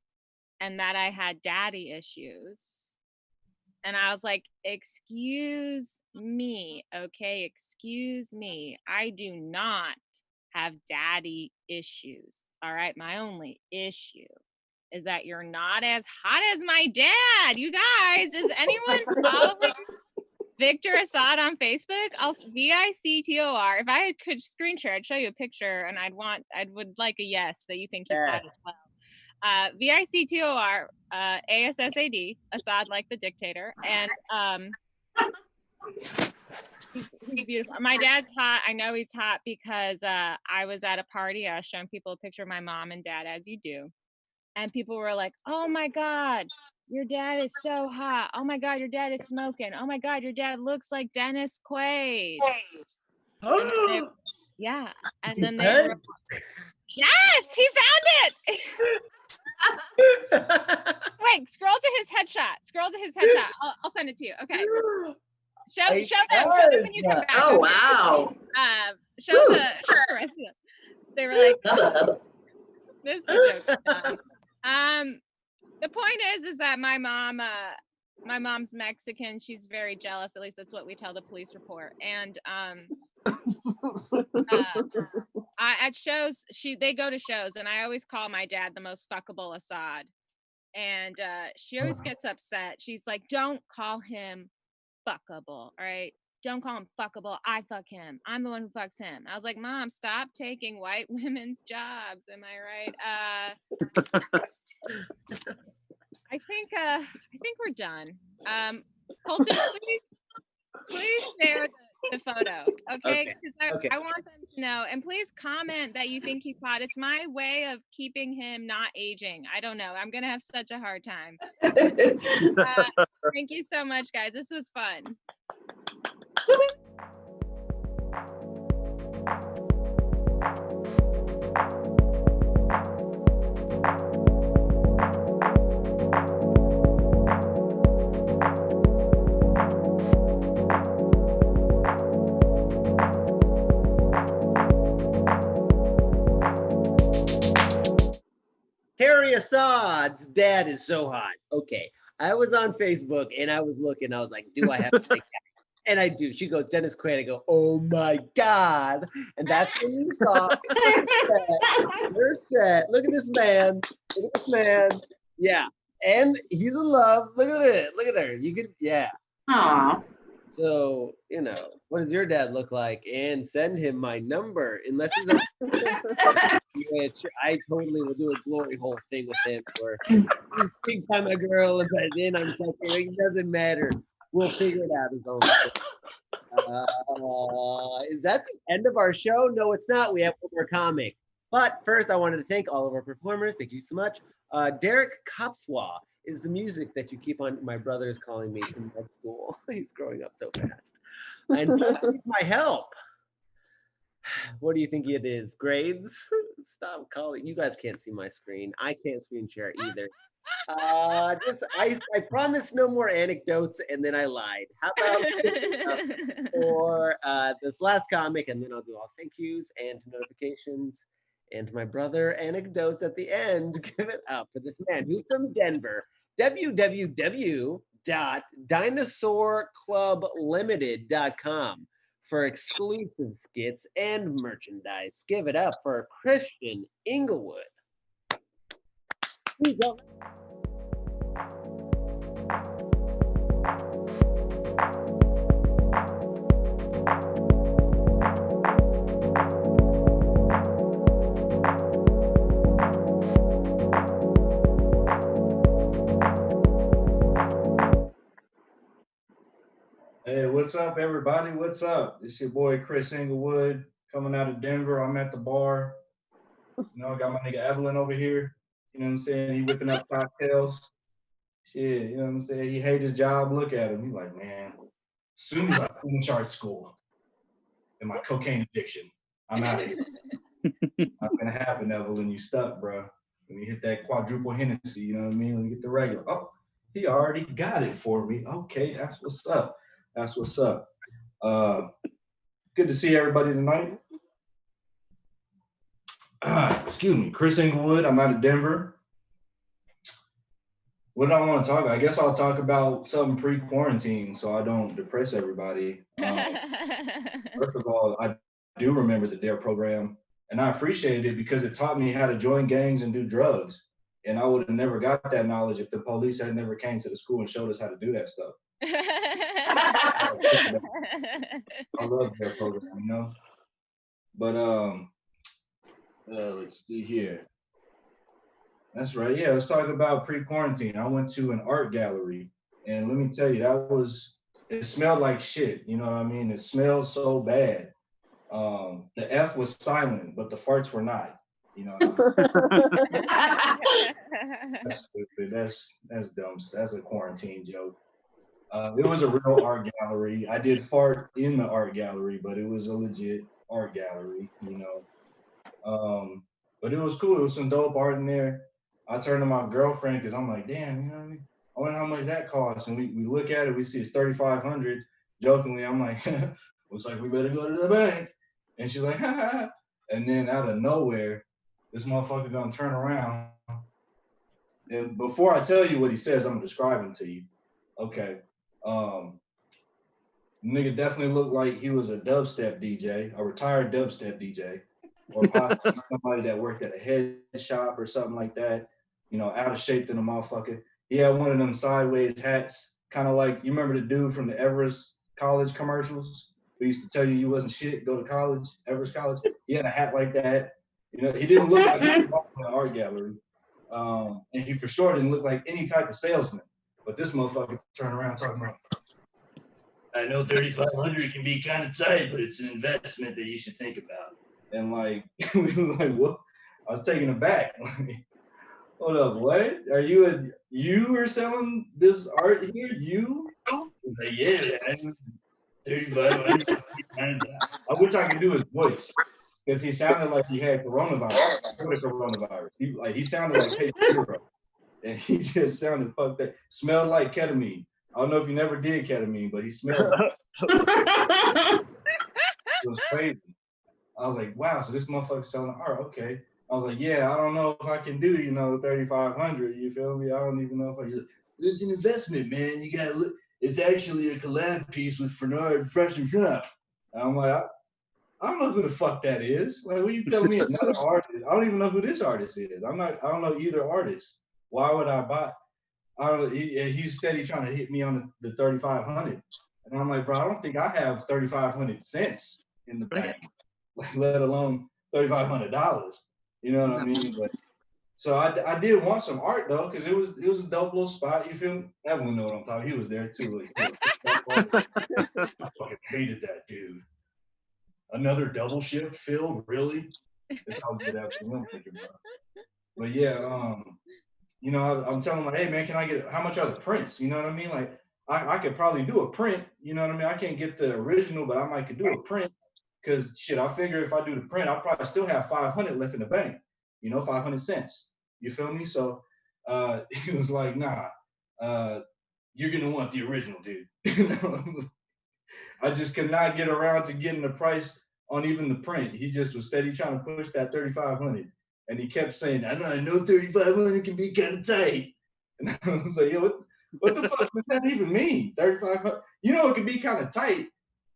and that I had daddy issues. And I was like, excuse me, okay? Excuse me. I do not have daddy issues, all right? My only issue is that you're not as hot as my dad. You guys, is anyone following Victor Assad on Facebook? VICTOR. If I could screen share, I'd show you a picture and I would like a yes that you think he's hot as well. VICTOR, ASSAD, Assad like the dictator. And he's beautiful. My dad's hot. I know he's hot because I was at a party. I was showing people a picture of my mom and dad, as you do. And people were like, oh my God, your dad is so hot. Oh my God, your dad is smoking. Oh my God, your dad looks like Dennis Quaid. Yeah. And then they were, yes, he found it. Wait, scroll to his headshot. I'll send it to you. Okay. Show them when you come back. Oh, wow. Show the rest of them. They were like, this is a joke. The point is that my mom my mom's Mexican. She's very jealous. At least that's what we tell the police report. And at shows, they go to shows, and I always call my dad the most fuckable Assad. And she always gets upset. She's like, "Don't call him fuckable, all right? Don't call him fuckable. I fuck him. I'm the one who fucks him." I was like, "Mom, stop taking white women's jobs." Am I right? I think we're done. Colton, please share the photo, okay? Because I want them to know, and please comment that you think he's hot. It's my way of keeping him not aging. I don't know. I'm gonna have such a hard time. Thank you so much, guys. This was fun. Harry Assad's dad is so hot. Okay. I was on Facebook and I was looking. I was like, do I have a big cat? And I do. She goes, Dennis Quaid. I go, oh my God. And that's when you saw they're set. Look at this man. Look at this man. Yeah. And he's in love. Look at it. Look at her. You could, yeah. Aw. So, you know, what does your dad look like? And send him my number, unless he's on which I totally will do a glory hole thing with him where he thinks I'm a girl, but then I'm something. It doesn't matter. We'll figure it out as long as is that the end of our show? No, it's not. We have one more comic. But first, I wanted to thank all of our performers. Thank you so much. Derek Kopswa is the music that you keep on. My brother is calling me from med school. He's growing up so fast. And just need my help. What do you think it is? Grades? Stop calling. You guys can't see my screen. I can't screen share either. I promised no more anecdotes, and then I lied. How about for this last comic, and then I'll do all thank yous and notifications and my brother anecdotes at the end. Give it up for this man who's from Denver. www.dinosaurclublimited.com for exclusive skits and merchandise. Give it up for Christian Inglewood. Please don't. Hey, what's up, everybody? What's up? It's your boy Chris Inglewood coming out of Denver. I'm at the bar. You know, I got my nigga Evelyn over here. You know what I'm saying? He whipping up cocktails. Shit, you know what I'm saying? He hate his job. Look at him. He's like, man, as soon as I finish art school and my cocaine addiction, I'm out of here. Not gonna happen, Evelyn. You stuck, bro. When you hit that quadruple Hennessy, you know what I mean? When you get the regular. Oh, he already got it for me. Okay, that's what's up. That's what's up. Good to see everybody tonight. Excuse me, Chris Inglewood. I'm out of Denver. What do I want to talk about? I guess I'll talk about something pre-quarantine so I don't depress everybody. First of all, I do remember the DARE program, and I appreciated it because it taught me how to join gangs and do drugs. And I would have never got that knowledge if the police had never came to the school and showed us how to do that stuff. I love their program, you know. But let's see here. That's right. Yeah, let's talk about pre-quarantine. I went to an art gallery, and let me tell you, it smelled like shit. You know what I mean? It smelled so bad. The F was silent, but the farts were not. You know. That's stupid. That's dumb. That's a quarantine joke. It was a real art gallery. I did fart in the art gallery, but it was a legit art gallery, you know. But it was cool. It was some dope art in there. I turned to my girlfriend because I'm like, damn, you know what I mean? I wonder how much that costs. And we look at it, we see it's $3,500. Jokingly, I'm like, looks like we better go to the bank. And she's like, ha ha. And then out of nowhere, this motherfucker gonna turn around. And before I tell you what he says, I'm gonna describe him to you. Okay. Nigga definitely looked like he was a dubstep DJ, a retired dubstep DJ, or possibly somebody that worked at a head shop or something like that. You know, out of shape than a motherfucker. He had one of them sideways hats, kind of like, you remember the dude from the Everest College commercials who used to tell you wasn't shit, go to college, Everest College? He had a hat like that. You know, he didn't look like he belonged in an art gallery. And he for sure didn't look like any type of salesman. But this motherfucker turned around talking about, I know 3,500 can be kind of tight, but it's an investment that you should think about. And like, we was like, what? I was taken aback. Like, hold up, what? You are selling this art here? You? I was like, yeah, man. 3,500. I wish I could do his voice because he sounded like he had coronavirus. He sounded like Patient Zero, and he just sounded fucked up. Smelled like ketamine. I don't know if he never did ketamine, but he smelled like it was crazy. I was like, wow, so this motherfucker's selling art. Okay. I was like, yeah, I don't know if I can do, 3,500. You feel me? I don't even know if I can. It's an investment, man. You gotta look. It's actually a collab piece with Fernard Fresh and Shop. And I'm like, I don't know who the fuck that is. Like, what are you telling me? Another artist? I don't even know who this artist is. I don't know either artist. Why would I buy? I don't. He's steady trying to hit me on the 3,500, and I'm like, bro, I don't think I have 3,500 cents in the bank, let alone $3,500. You know what I mean? But so I did want some art though, because it was a dope little spot. You feel me? Everyone know what I'm talking. He was there too. Like, I fucking hated that dude. Another double shift, Phil? Really? That's how good that was. I'm thinking about. But yeah, I'm telling him like, hey man, can I get how much are the prints? You know what I mean? Like I could probably do a print, you know what I mean? I can't get the original, but I might could do a print. Cause shit, I figure if I do the print, I'll probably still have 500 left in the bank, 500 cents. You feel me? So he was like, nah, you're gonna want the original, dude. I just could not get around to getting the price on even the print. He just was steady trying to push that 3,500. And he kept saying, I know 3,500 can be kind of tight. And I was like, yo, what the fuck does that even mean? 3,500? It could be kind of tight.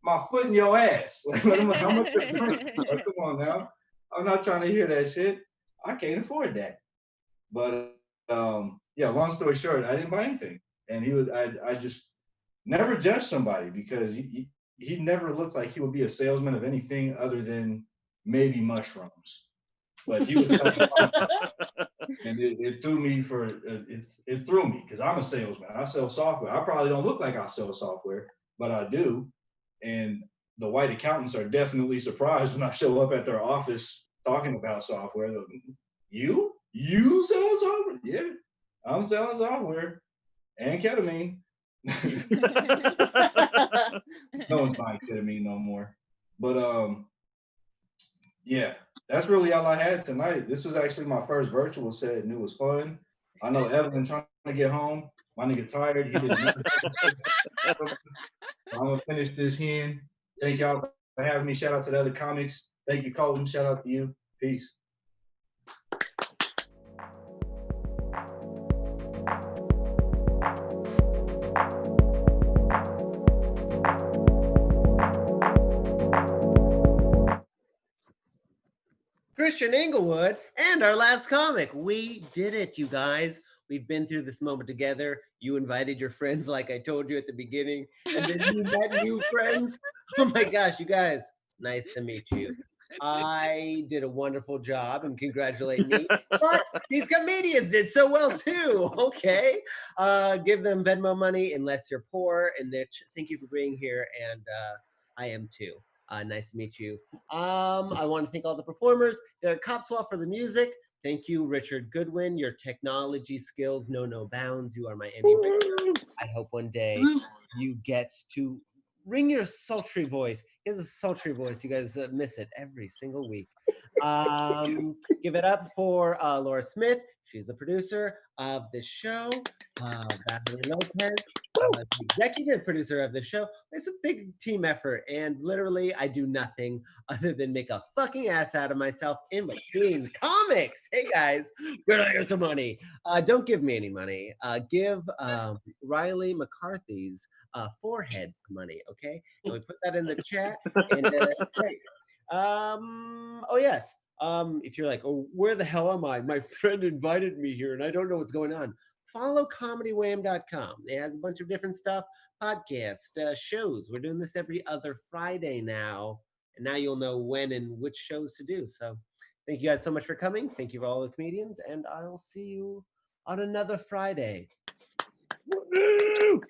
My foot in your ass. Like, how much? Like, come on now. I'm not trying to hear that shit. I can't afford that. But yeah, long story short, I didn't buy anything. And I just never judged somebody because he never looked like he would be a salesman of anything other than maybe mushrooms. But he was and it threw me it threw me because I'm a salesman. I sell software. I probably don't look like I sell software, but I do. And the white accountants are definitely surprised when I show up at their office talking about software. Like, you sell software? Yeah, I'm selling software and ketamine. No one's buying ketamine no more. But yeah, that's really all I had tonight. This was actually my first virtual set, and it was fun. I know Evan trying to get home. My nigga tired. He didn't. I'm gonna finish this here. Thank y'all for having me. Shout out to the other comics. Thank you, Colton. Shout out to you. Peace. Christian Inglewood and our last comic. We did it, you guys. We've been through this moment together. You invited your friends, like I told you at the beginning, and then you met new friends. Oh my gosh, you guys, nice to meet you. I did a wonderful job and congratulate me, but these comedians did so well too. Okay, give them Venmo money unless you're poor, and thank you for being here, and I am too. Nice to meet you. I want to thank all the performers. Derek Copswell for the music. Thank you, Richard Goodwin. Your technology skills know no bounds. You are my Emmy winner. I hope one day you get to ring your sultry voice. He has a sultry voice. You guys miss it every single week. Give it up for Laura Smith. She's the producer. of the show. Valerie Lopez, the executive producer of the show. It's a big team effort, and literally, I do nothing other than make a fucking ass out of myself in between comics. Hey guys, where do I get some money? Don't give me any money. Give Riley McCarthy's forehead some money, okay? And we put that in the chat, and great. Oh yes. If you're like, oh, where the hell am I? My friend invited me here, and I don't know what's going on. Follow comedywham.com. It has a bunch of different stuff, podcasts, shows. We're doing this every other Friday now. And now you'll know when and which shows to do. So thank you guys so much for coming. Thank you for all the comedians. And I'll see you on another Friday. Woo!